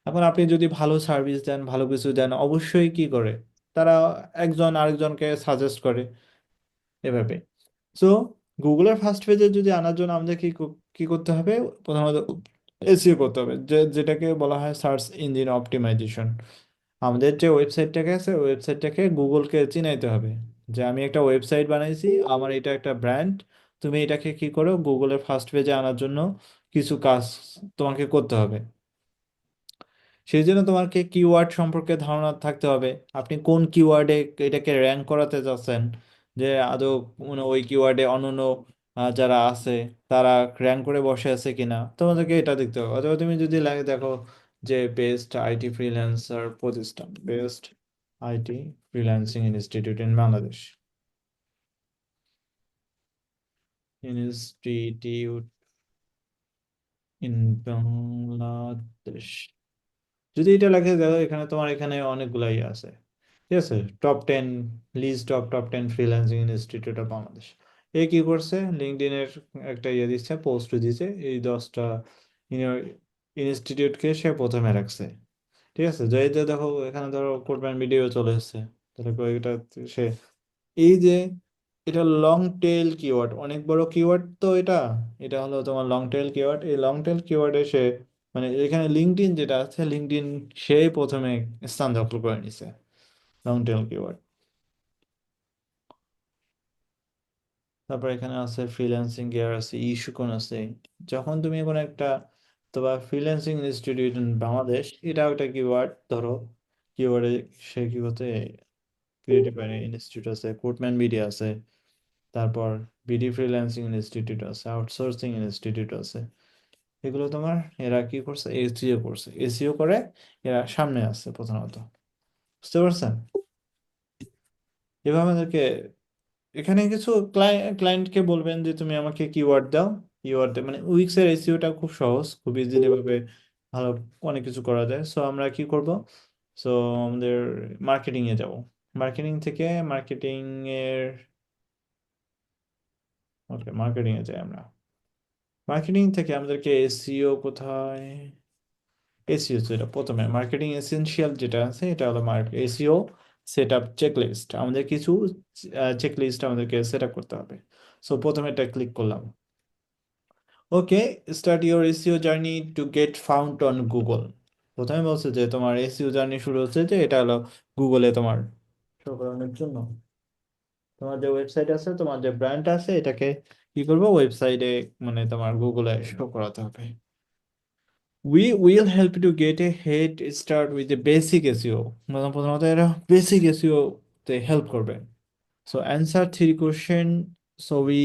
Speaker 1: এখন আপনি যদি ভালো সার্ভিস দেন, ভালো কিছু দেন, অবশ্যই কি করে তারা একজন আরেকজনকে সাজেস্ট করে এভাবে। সো গুগলের ফার্স্ট পেজে যদি আনার জন্য আমাদের কি করতে হবে? প্রথমত এসইও করতে হবে, যেটাকে বলা হয় সার্চ ইঞ্জিন অপটিমাইজেশন। আমাদের যে ওয়েবসাইটটাকে আছে ওয়েবসাইটটাকে গুগলকে চিনাইতে হবে যে আমি একটা ওয়েবসাইট বানাইছি, আমার এটা একটা ব্র্যান্ড। তুমি এটাকে কি করো, গুগলের ফার্স্ট পেজে আনার জন্য কিছু কাজ তোমাকে করতে হবে। সেই জন্য তোমাকে কিওয়ার্ড সম্পর্কে ধারণা থাকতে হবে। আপনি কোন কিওয়ার্ডে এটাকে র্যাঙ্ক করাতে চাচ্ছেন, যে আদৌ মানে ওই কিওয়ার্ডে অন্যান্য যারা আছে তারা র্যাঙ্ক করে বসে আছে কিনা, তোমাদেরকে এটা দেখতে হবে। অথবা তুমি যদি দেখো যে বেস্ট আইটি ফ্রিল্যান্সার প্রতিষ্ঠান, best IT freelancing institute in Bangladesh, institute in Bangladesh, যদি এটা লেখে দেখো এখানে তোমার এখানে অনেকগুলাই আছে। ঠিক আছে, top 10, list of top 10 freelancing institute of Bangladesh. এ কি করছে, লিঙ্কডইনের একটা ইয়ে দিচ্ছে, পোস্ট দিচ্ছে, এই 10টা ইনস্টিটিউটকে সে প্রথমে রাখছে। ঠিক আছে, এই যে দেখো এখানে ধরো কোডম্যান ভিডিও চলে এসেছে, তাহলে এটা সে এই যে এটা লং টেল কিওয়ার্ড, অনেক বড় কিওয়ার্ড তো এটা, এটা হলো তোমার লং টেল কিওয়ার্ড। এই লং টেল কিওয়ার্ডে সে মানে এখানে লিঙ্কডইন যেটা আছে, লিঙ্কডইন সেই প্রথমে স্থান দখল করে নিছে লং টেল কিওয়ার্ড। তারপর এখানে আছে ফ্রিল্যান্সিং গিয়ার আছে, ইস্যুকন আছে। যখন তুমি কোনো একটা তোমার ফ্রিল্যান্সিং ইনস্টিটিউট ইন বাংলাদেশ, এটা একটা কিওয়ার্ড ধরো, কিওয়ার্ডে সে কি করতে ক্রিয়েটিভ ইনস্টিটিউট আছে, কোটম্যান মিডিয়া আছে, তারপর বিডি ফ্রিল্যান্সিং ইনস্টিটিউট আছে, আউটসোর্সিং ইনস্টিটিউট আছে। এগুলো তোমার এরা কি করছে, এসইও করছে, এসইও করে এরা সামনে আসছে প্রধানত। বুঝতে পারছেন? এভাবে আমাদেরকে এখানে কিছু ক্লায়েন্টকে বলবেন যে তুমি আমাকে কিওয়ার্ড দাও। কিওয়ার্ড মানে উইক্স এর এসইওটা খুব সহজ, খুব ইজিলি ভাবে ভালো অনেক কিছু করা যায়। সো আমরা কি করব, সো আমাদের মার্কেটিং এ যাব। মার্কেটিং থেকে মার্কেটিং এর ওকে মার্কেটিং এ যাই আমরা। মার্কেটিং থেকে আমাদেরকে এসইও কোথায়, এসইও যেটা প্রথমে মার্কেটিং এসেনশিয়াল যেটা আছে এটা হলো এসইও সেট আপ চেকলিস্ট। আমাদের কিছু চেকলিস্ট আমাদেরকে সেট আপ করতে হবে। সো প্রথমে এটা ক্লিক করলাম। Okay, start your SEO journey to get found on Google. প্রথমে বলছে যে তোমার এসইও জার্নি শুরু হচ্ছে, যে এটা হলো গুগলে তোমার শো করানোর জন্য। তোমার যে ওয়েবসাইট আছে, তোমার যে ব্র্যান্ড আছে, এটাকে কি করবো ওয়েবসাইটে মানে তোমার গুগলে শো করাতে হবে। We will help you to get a head start with the basic SEO। মানে প্রথমত এরা বেসিক এসইও তে হেল্প করবে। So answer 3 question so we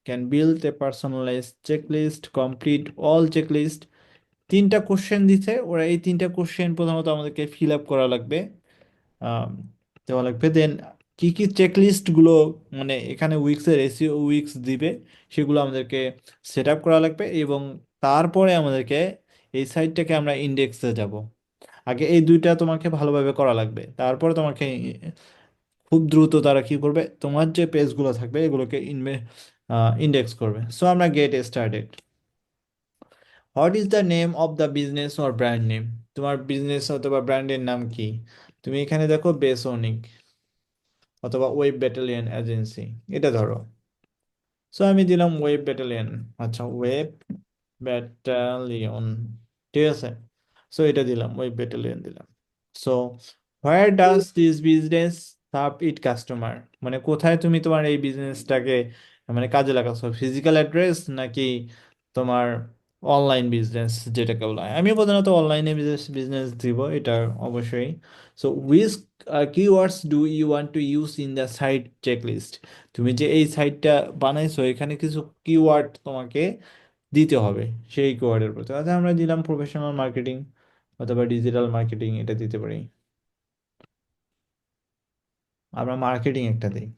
Speaker 1: can build a personalized checklist, complete all checklist। 3টা কোশ্চেন দিছে ওরা, এই 3টা কোশ্চেন প্রথমত আমাদেরকে ফিল আপ করা লাগবে, আম, দেওয়া লাগবে। দেন কি কি চেকলিস্ট গুলো মানে এখানে উইক্সের এসইও উইক্স দিবে সেগুলো আমাদেরকে সেট আপ করা লাগবে, এবং তারপরে আমাদেরকে এই সাইটটাকে আমরা ইন্ডেক্সে যাব। আগে এই দুইটা তোমাকে ভালোভাবে করা লাগবে, তারপরে তোমাকে খুব দ্রুত তারা কি করবে, তোমার যে পেজগুলো থাকবে এগুলোকে ইন্ডেক্স করবে। সো আমরা get started. What is the name of the business or brand name? তোমার বিজনেস অথবা ব্র্যান্ডের নাম কি? তুমি এখানে দেখো বেসোনিক অথবা ওয়েব ব্যাটালিয়ন এজেন্সি, এটা ধরো। সো আমি দিলাম ওয়েব ব্যাটালিয়ন। আচ্ছা, ওয়েব ব্যাটালিয়ন, ঠিক আছে। সো এটা দিলাম, ওয়েব ব্যাটালিয়ন দিলাম। So where does this business serve it customer? মানে কোথায় তুমি তোমার এই বিজনেসটাকে মানে কাজে লাগাচ্ছ, ফিজিক্যাল অ্যাড্রেস নাকি তোমার অনলাইন বিজনেস যেটাকে বলা হয়? আমি প্রধানত অনলাইনে বিজনেস দিব, এটা অবশ্যই। So which keywords do you want to use in the site checklist? তুমি যে এই সাইটটা বানাইছো এখানে কিছু কিওয়ার্ড তোমাকে দিতে হবে, সেই কিওয়ার্ডের প্রতি। আচ্ছা, আমরা দিলাম প্রফেশনাল মার্কেটিং অথবা ডিজিটাল মার্কেটিং, এটা দিতে পারি। আমরা মার্কেটিং একটা দিই।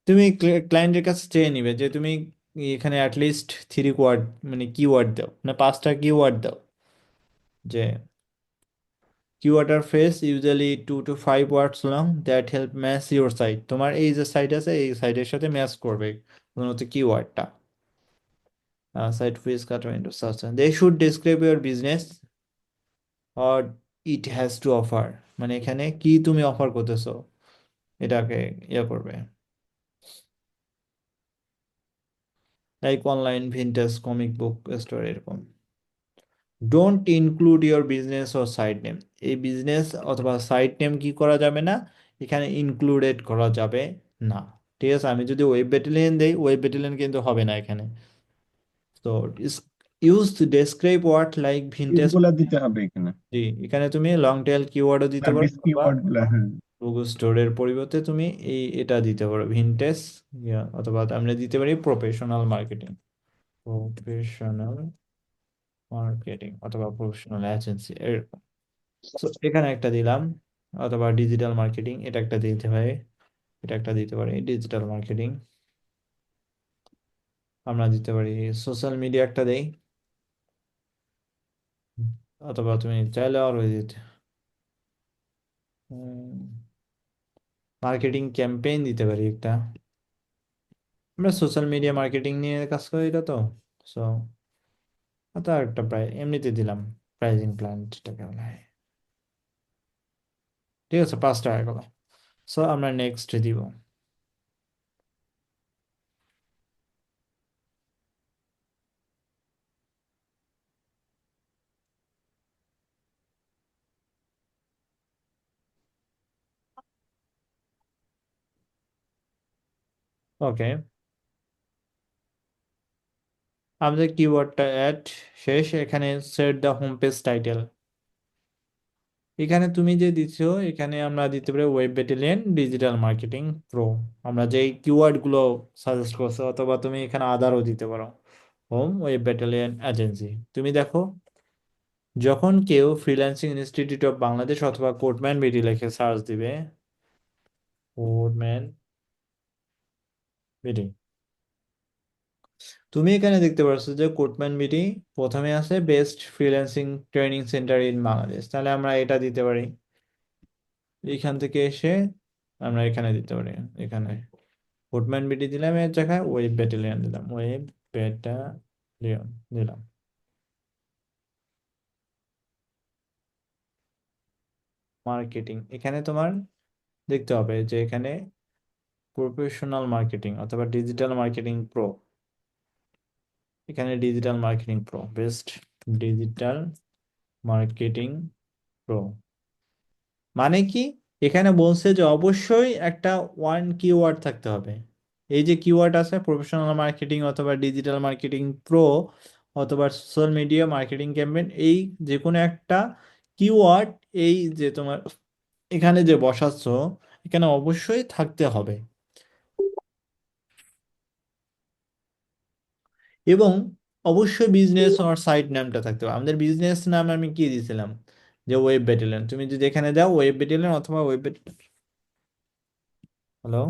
Speaker 1: তুমি ক্লায়েন্টের কাছে চেয়ে নিবে যে তুমি এখানে অ্যাটলিস্ট 3 ওয়ার্ড মানে কিওয়ার্ড দাও, না 5টা কিওয়ার্ড দাও, যে কিওয়ার্ড আর phrase usually 2 to 5 words long that help match your site. তোমার এই যে সাইট আছে এই সাইটের সাথে ম্যাচ করবে প্রধানত কিওয়ার্ডটা। Site fees cutter into such. They should describe your business or it has to offer. মানে এখানে কি তুমি অফার করতেছো এটাকে ইয়ে করবে, like online vintage comic book store এরকম। Don't include your business or site name. এই বিজনেস অথবা সাইট নেম কি করা যাবে না, এখানে ইনক্লুডেড করা যাবে না। ঠিক আছে, আমি যদি ওয়েব ব্যাটালিয়ন দেই, ওয়েব ব্যাটালিয়ন কিন্তু হবে না এখানে। তো use describe word like vintage.
Speaker 5: গুলা দিতে হবে এখানে,
Speaker 1: জি, এখানে তুমি লং টেল কিওয়ার্ডও দিতে পারো,
Speaker 5: সার্ভিস
Speaker 1: বা
Speaker 5: কিওয়ার্ড গুলা। হ্যাঁ,
Speaker 1: গুগল স্টোরের পরিবর্তে তুমি এটা দিতে পারো ভিনটেজ, অথবা আমরা দিতে পারি প্রফেশনাল মার্কেটিং, প্রফেশনাল মার্কেটিং অথবা প্রফেশনাল এজেন্সি এরকম। তো এখানে একটা দিলাম, অথবা ডিজিটাল মার্কেটিং, এটা একটা দিতে পারি, এটা একটা দিতে পারি ডিজিটাল মার্কেটিং। আমরা দিতে পারি সোশ্যাল মিডিয়া একটা দেই, অথবা তুমি চাইলে আরো দিতে মার্কেটিং ক্যাম্পেইন দিতে পারি একটা। আমরা সোশ্যাল মিডিয়া মার্কেটিং নিয়ে কাজ করি এটা তো। সো তো একটা প্রায় এমনিতে দিলাম প্রাইজিং প্ল্যান যেটাকে বলা হয়। ঠিক আছে, 5 টাকা গেল। সো আমরা নেক্সট দিব। ওকে, আমাদের কিওয়ার্ডটা অ্যাড শেষ। এখানে set the home page title. এখানে তুমি যে দিচ্ছ এখানে আমরা দিতে পারি web battalion digital marketing pro, আমরা যেই কিওয়ার্ড গুলো সাজেস্ট করছো, অথবা তুমি এখানে আদারও দিতে পারো, হোম ওয়েব ব্যাটালিয়ন এজেন্সি। তুমি দেখো, যখন কেউ ফ্রিল্যান্সিং ইনস্টিটিউট অফ বাংলাদেশ অথবা কোটম্যান বিডি লিখে সার্চ দিবে, কোটম্যান বিডি, তুমি এখানে দেখতে পাচ্ছ যে কোটম্যান বিডি প্রথমে আছে best freelancing training centre in Bangladesh, তাহলে আমরা এটা দিতে পারি। এইখান থেকে এসে আমরা এখানে দিতে পারি, এখানে কোটম্যান বিডি দিলাম, এর জায়গায় ওয়েব ব্যাটালিয়ন দিলাম, ওয়েব ব্যাটালিয়ন দিলাম। মার্কেটিং, এখানে তোমার দেখতে হবে যে এখানে প্রফেশনাল মার্কেটিং অথবা ডিজিটাল মার্কেটিং প্রো, এখানে digital marketing pro, best digital marketing pro. মানে কি, এখানে বলছে যে অবশ্যই একটা ওয়ান কিওয়ার্ড থাকতে হবে। এই যে কিওয়ার্ড আছে প্রফেশনাল মার্কেটিং অথবা ডিজিটাল মার্কেটিং প্রো অথবা সোশ্যাল মিডিয়া মার্কেটিং ক্যাম্পেইন, এই যে কোনো একটা কিওয়ার্ড এই যে তোমার এখানে যে বসাচ্ছ এখানে অবশ্যই থাকতে হবে। এবং অবশ্যই বিজনেস আর সাইট নামটা থাকতে হবে। আমাদের বিজনেস নাম আমি কি দিয়েছিলাম, যে ওয়েব ব্যাটালিয়ন। তুমি যদি এখানে দাও ওয়েব ব্যাটালিয়ন অথবা ওয়েব হ্যালো?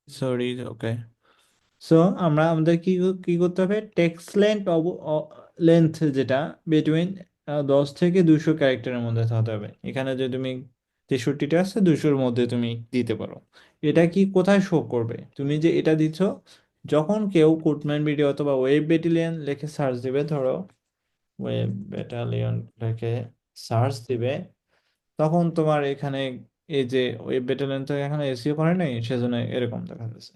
Speaker 1: সরি, ওকে। সো আমরা আমাদের কি করতে হবে, টেক্সট লেন্থ যেটা বিটুইন 10 থেকে 200 ক্যারেক্টারের মধ্যে থাকতে হবে। এখানে যে তুমি 63টা আছে, 200-র মধ্যে তুমি দিতে পারো। এটা কি কোথায় শো করবে, তুমি যে এটা দিচ্ছ, যখন কেউ কোডম্যান ভিডিও অথবা ওয়েব ব্যাটালিয়ন লিখে সার্চ দিবে, ধরো ওয়েব ব্যাটালিয়ন লিখে সার্চ দিবে, তখন তোমার এখানে এই যে ওয়েব ব্যাটালিয়ন তো এখানে এসইও করে নাই, সেজন্য এরকম দেখা যাচ্ছে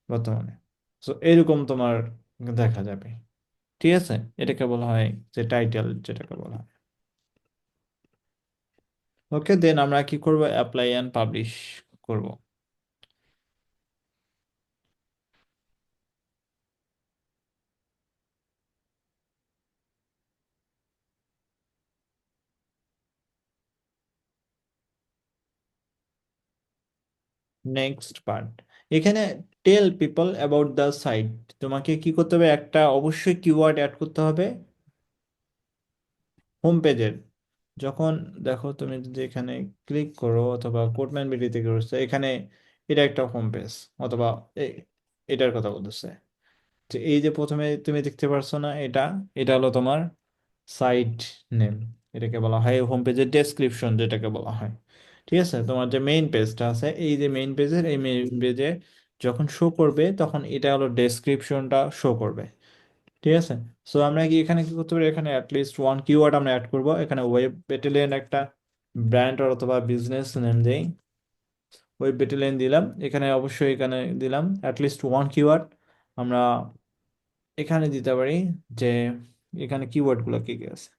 Speaker 1: বর্তমানে। তো এরকম তোমার দেখা যাবে, ঠিক আছে? এটাকে বলা হয় যে টাইটেল, যেটাকে বলা হয়। ওকে, দেন আমরা কি করব, অ্যাপ্লাই অ্যান্ড পাবলিশ করব। নেক্সট পার্ট, এখানে tell people about the site. তোমাকে কি করতে হবে, একটা অবশ্যই কিওয়ার্ড অ্যাড করতে হবে হোম পেজের। যখন দেখো তুমি যদি এখানে ক্লিক করো অথবা কোডম্যান বিডিতে করছো, এখানে এটা একটা হোম পেজ, অথবা এটার কথা বলতেছে যে এই যে প্রথমে তুমি দেখতে পারছো না, এটা এটা হলো তোমার সাইট নেম। এটাকে বলা হয় হোম পেজের ডেসক্রিপশন, যেটাকে বলা হয়। ঠিক আছে, তোমার যে মেইন পেজটা আছে, এই যে মেইন পেজের, এই মেইন পেজে যখন শো করবে, তখন এটা হলো ডেসক্রিপশনটা শো করবে। ঠিক আছে। সো আমরা কি এখানে কি করতে পারি, এখানে অ্যাটলিস্ট ওয়ান কিওয়ার্ড আমরা অ্যাড করব। এখানে ওয়েব ব্যাটালিয়ন একটা ব্র্যান্ড অথবা বিজনেস নেম দেই, ওয়েব ব্যাটালিয়ন দিলাম। এখানে অবশ্যই এখানে দিলাম অ্যাটলিস্ট ওয়ান কিওয়ার্ড। আমরা এখানে দিতে পারি যে এখানে কিওয়ার্ডগুলো কি কি আছে,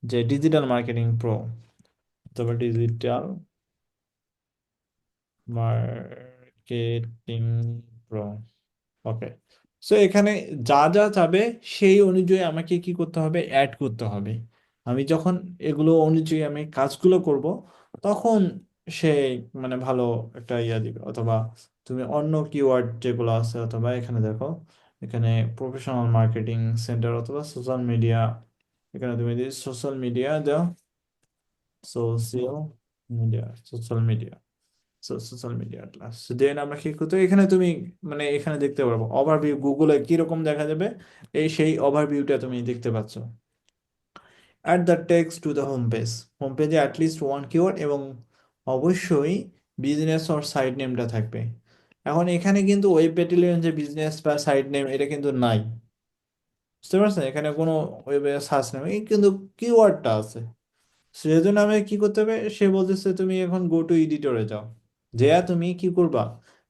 Speaker 1: যে ডিজিটাল মার্কেটিং প্রো অথবা ডিজিটাল মার্কেটিং প্রো। ওকে। সো এখানে যা যা চাবে সেই অনুযায়ী আমাকে কি করতে হবে, অ্যাড করতে হবে। আমি যখন এগুলো অনুযায়ী আমি কাজগুলো করব, তখন সে মানে ভালো একটা ইয়া দিবে। অথবা তুমি অন্য কিওয়ার্ড যেগুলো আছে, অথবা এখানে দেখো, এখানে প্রফেশনাল মার্কেটিং সেন্টার অথবা সোশ্যাল মিডিয়া, এখানে তুমি যদি সোশ্যাল মিডিয়া দাও, social social media, social media class, then আমরা কি করতে হবে, এখানে তুমি মানে এখানে দেখতে পারবো ওভারভিউ, গুগলে কিরকম দেখা যাবে, এই সেই ওভারভিউটা তুমি দেখতে পাচ্ছ। Add the text to the home page, home পেজে অ্যাটলিস্ট ওয়ান কিওয়ার্ড এবং অবশ্যই বিজনেস অর সাইট নেমটা থাকবে। এখন এখানে কিন্তু ওয়েব ব্যাটালিয়ন যে বিজনেস বা সাইট নেম, এটা কিন্তু নাই, বুঝতে পারছেন? এখানে কোনো ওয়েবে সার্চ নেম, এই কিন্তু কিওয়ার্ডটা আছে। সেজন্য আমি কি করতে হবে, সে বলতেছে তুমি এখন গো টু এডিটরে যাও, যেয়া তুমি কি করবা,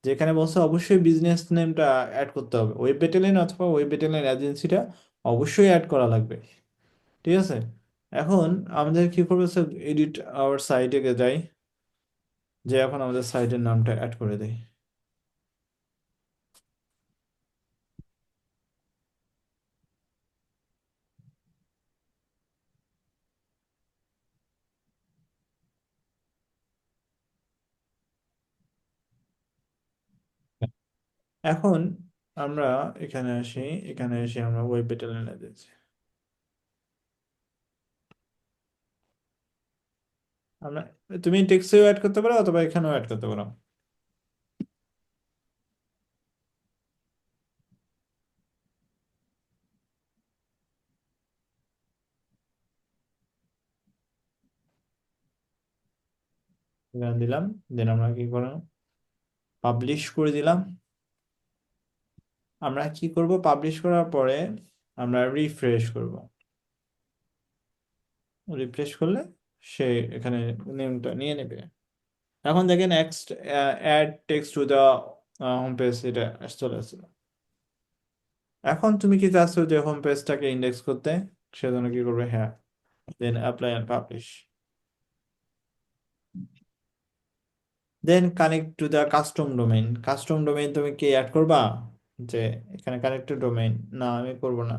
Speaker 1: যেখানে বলছে অবশ্যই বিজনেস নেমটা অ্যাড করতে হবে, ওয়েব ব্যাটালিয়ন অথবা ওয়েব ব্যাটালিয়ন এজেন্সিটা অবশ্যই অ্যাড করা লাগবে। ঠিক আছে। এখন আমাদের কি করবে, এডিট আওয়ার সাইটে যাই, যে এখন আমাদের সাইটের নামটা অ্যাড করে দেই। এখন আমরা এখানে আসি, এখানে এসে আমরা ওয়েব ব্যাটালিয়ন এজেন্সি, আমরা, তুমি টেক্সটেও অ্যাড করতে পারো অথবা এখানেও অ্যাড করতে পারো। এখানে দিলাম, দেন আমরা কি করলাম, পাবলিশ করে দিলাম। আমরা কি করব, পাবলিশ করার পরে আমরা রিফ্রেশ করব। রিফ্রেশ করলে সে এখানে নেমটা নিয়ে নেবে। এখন দেখেন next add text to the home page, এটা চলে আসলো। এখন তুমি কি চাচ্ছো যে হোম পেজটাকে ইন্ডেক্স করতে, সেজন্য কি করবে, হ্যাঁ, then apply and publish. Then connect to the custom domain. Custom domain তুমি কি অ্যাড করবা, যে এখানে কানেক্টেড ডোমেইন, না আমি করব না।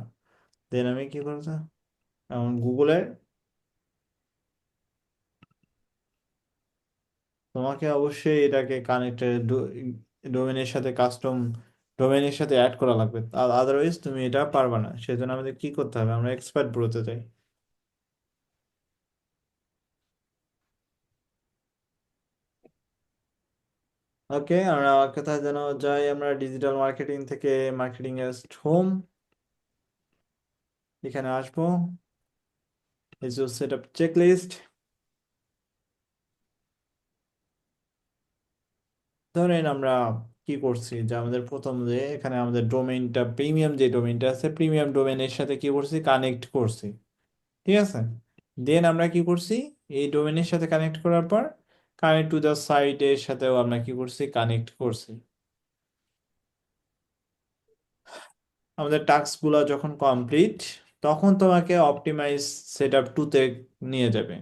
Speaker 1: দেন আমি কি করবো, এখন গুগলের, তোমাকে অবশ্যই এটাকে কানেক্টেড ডোমেইনের সাথে, কাস্টম ডোমেইনের সাথে অ্যাড করা লাগবে, আদারওয়াইজ তুমি এটা পারবা না। সেজন্য আমাদের কি করতে হবে, আমরা এক্সপার্ট ব্রোতে যাই। ওকে, আমরা কোথায় যেন যাই, আমরা ডিজিটাল মার্কেটিং থেকে মার্কেটিং এস হোম, এখানে আসবো, এই যে সেট আপ চেকলিস্ট। ধরেন আমরা কি করছি, যে আমাদের প্রথম যে এখানে আমাদের ডোমেইনটা, প্রিমিয়াম যে ডোমেইনটা আছে, প্রিমিয়াম ডোমেইনের সাথে কি করছি, কানেক্ট করছি, ঠিক আছে। দেন আমরা কি করছি, এই ডোমেইনের সাথে কানেক্ট করার পর কানেক্ট টু দ্য সাইটের সাথেও আমরা কি করছি, কানেক্ট করছি। আমাদের টাস্কগুলো যখন কমপ্লিট, তখন তোমাকে অপটিমাইজ সেট আপ টুতে নিয়ে যাবে,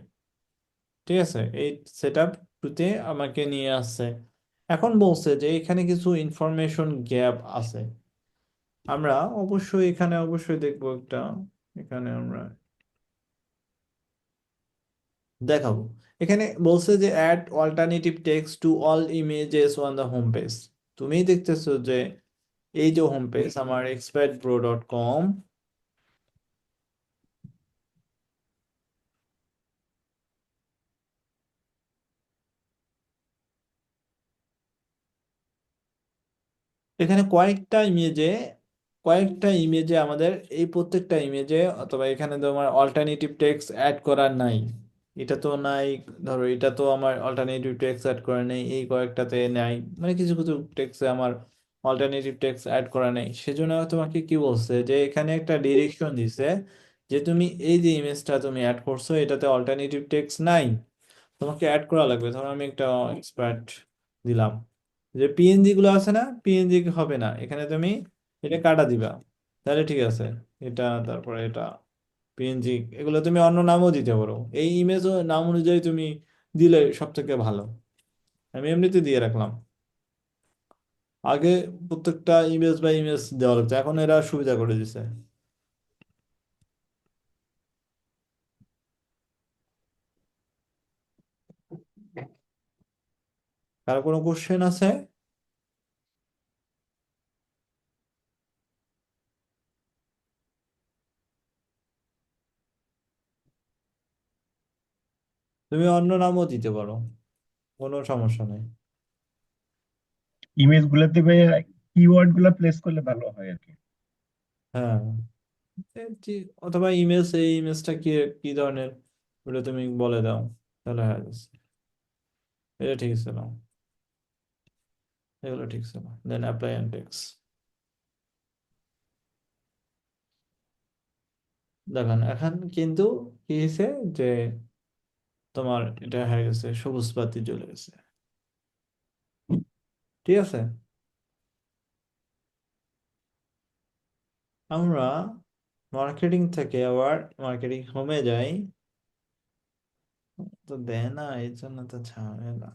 Speaker 1: ঠিক আছে। এই সেট আপ টুতে আমাকে নিয়ে আসছে। এখন বলছে যে এখানে কিছু ইনফরমেশন গ্যাপ আছে। আমরা অবশ্যই এখানে অবশ্যই দেখবো একটা, এখানে আমরা দেখাবো। এখানে বলছে যে add alternative text to all images on the home page. তুমিই দেখতেছো যে এই যে হোম পেজ আমার expertpro.com, এখানে কয়েকটা ইমেজে আমাদের, এই প্রত্যেকটা ইমেজে অথবা এখানে তোমার অল্টারনেটিভ টেক্সট অ্যাড করা নাই, এটা তো নাই। ধরো এটা তো আমার অল্টারনেটিভ টেক্সট অ্যাড করা নেই, এই কয়েকটাতে নাই, মানে কিছু কিছু টেক্সটে আমার অল্টারনেটিভ টেক্সট অ্যাড করা নেই। সেজন্য তোমাকে কি বলছে, যে এখানে একটা ডিরেকশন দিছে, যে তুমি এই যে ইমেজটা তুমি অ্যাড করছো এটাতে অল্টারনেটিভ টেক্সট নাই, তোমাকে অ্যাড করা লাগবে। ধরো আমি একটা এক্সপার্ট দিলাম, যে পিএনজি গুলো আছে না, পিএনজি হবে না, এখানে তুমি এটা কাটা দিবা, তাহলে ঠিক আছে। এটা, তারপরে এটা, পিএনজি, এগুলো তুমি অন্য নামও দিতে পারো, এই ইমেজও নাম অনুযায়ী তুমি দিলে সব থেকে ভালো। আমি এমনিতে দিয়ে রাখলাম, আগে প্রত্যেকটা ইমেজ বাই ইমেজ দেওয়া লাগতো, এখন এরা সুবিধা করে দিছে। কারো কোনো কোশ্চেন আছে? তুমি অন্য নামও দিতে পারো, কোনো সমস্যা নেই।
Speaker 5: ইমেজ গুলোতে ভাই কিওয়ার্ড গুলা প্লেস করলে ভালো হয় আর কি।
Speaker 1: হ্যাঁ, অথবা ইমেজ, এই ইমেজটা কি কি ধরনের, ওটা তুমি বলে দাও, তাহলে হয়ে যাচ্ছে। এটা ঠিক ছিল, এগুলো ঠিক ছিল। দেন অ্যাপ্লাই অ্যান্ড টেক্স, দেখেন এখন কিন্তু কি হয়েছে, যে তোমার এটা হয়ে গেছে, সবুজ বাতি জ্বলে গেছে, ঠিক আছে। আমরা মার্কেটিং থেকে আবার মার্কেটিং হোমে যাই, তো দেয় না, এই জন্য তো ঝামেলা।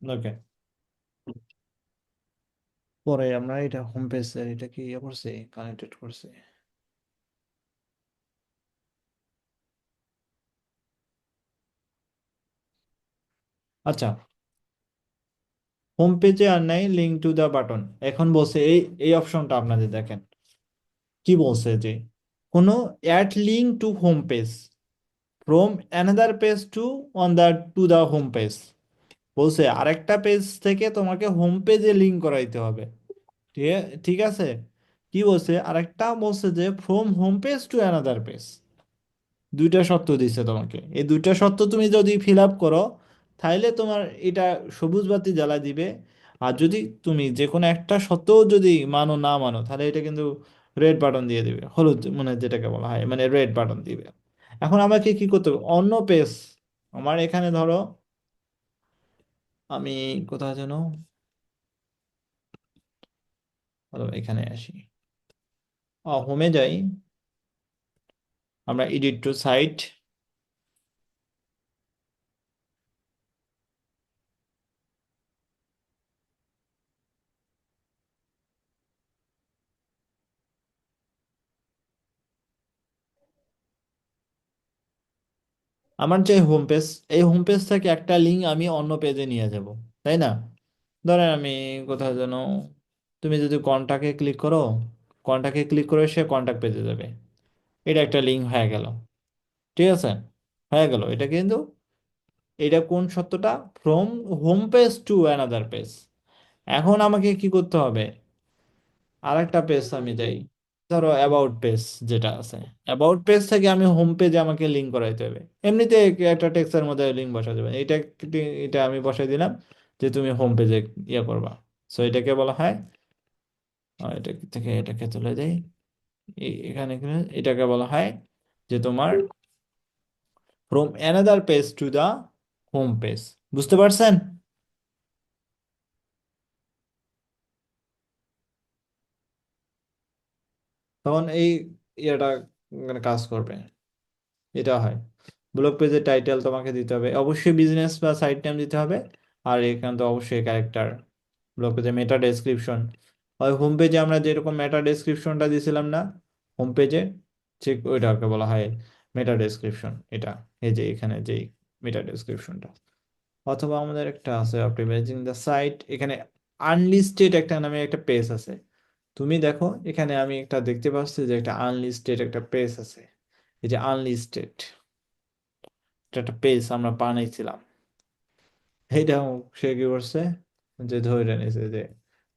Speaker 1: ওকে, পরে আমরা এটা হোম পেজ, এটা কি ইয়ে করছি, কানেক্টেড করছি। আচ্ছা, হোম পেজে আর নাই লিঙ্ক টু দ্য বাটন। এখন বলছে এই এই অপশনটা আপনাদের দেখেন, কি বলছে, যে কোনো add link to home page from another page to on the to the home page. বলছে আরেকটা পেজ থেকে তোমাকে হোম পেজে লিঙ্ক করাইতে হবে। ঠিক আছে, কি বলছে আরেকটা বলছে যে from home page to another page. দুইটা শর্ত দিছে তোমাকে, এই দুইটা শর্ত তুমি যদি ফিল আপ করো তাহলে তোমার এটা সবুজ বাতি জ্বালা দিবে। আর যদি তুমি যে কোনো একটা শর্তও যদি মানো না মানো তাহলে এটা কিন্তু রেড বাটন দিয়ে দিবে, হলুদ মানে যেটাকে বলা হয় মানে রেড বাটন দিবে। এখন আমাকে কি করতে হবে, অন্য পেজ, আমার এখানে ধরো আমি কোথায় যেন, ধরো এখানে আসি, হোমে যাই, আমরা এডিট টু সাইট, আমার যে হোম পেজ, এই হোম পেজ থেকে একটা লিঙ্ক আমি অন্য পেজে নিয়ে যাব, তাই না? ধরেন আমি কোথাও যেন, তুমি যদি কন্টাক্টে ক্লিক করো, কন্টাক্টে ক্লিক করে সে কন্টাক্ট পেজে যাবে, এটা একটা লিঙ্ক হয়ে গেল। ঠিক আছে, হয়ে গেল এটা কিন্তু, এটা কোন সত্যটা, from home page to another page. এখন আমাকে কি করতে হবে, আরেকটা পেজ আমি যাই, ধরো অ্যাবাউট পেজ যেটা আছে, অ্যাবাউট পেজ থেকে আমি হোম পেজে আমাকে লিঙ্ক করাইতে হবে। এমনিতে একটা টেক্সটের মধ্যে লিঙ্ক বসা যাবে, এটা এটা আমি বসাই দিলাম যে তুমি হোম পেজে ইয়ে করবা। সো এটাকে বলা হয়, এটা থেকে এটাকে তুলে দেই, এখানে এটাকে বলা হয় যে তোমার from another page to the home page. বুঝতে পারছেন? তখন এই ইয়েটা মানে কাজ করবে, এটা হয়। ব্লগ পেজের টাইটেল তোমাকে দিতে হবে অবশ্যই, বিজনেস বা সাইট নেম দিতে হবে। আর এখানে তো অবশ্যই ক্যারেক্টার, ব্লগ পেজে মেটা ডেসক্রিপশন, হয় হোম পেজে আমরা যেরকম মেটা ডেসক্রিপশনটা দিয়েছিলাম না হোম পেজে, ঠিক ওইটাকে বলা হয় মেটা ডেসক্রিপশন। এটা এই যে এখানে যেই মেটা ডেসক্রিপশনটা, অথবা আমাদের একটা আছে অপটিমাইজিং দ্য সাইট, এখানে আনলিস্টেড একটা নামে একটা পেজ আছে। তুমি দেখো এখানে আমি একটা দেখতে পাচ্ছি যে একটা আনলিস্টেড একটা পেজ আছে, এই যে আনলিস্টেড একটা পেজ আমরা বানাইছিলাম, এইটাও সে কি করছে, যে ধরে নিয়েছে যে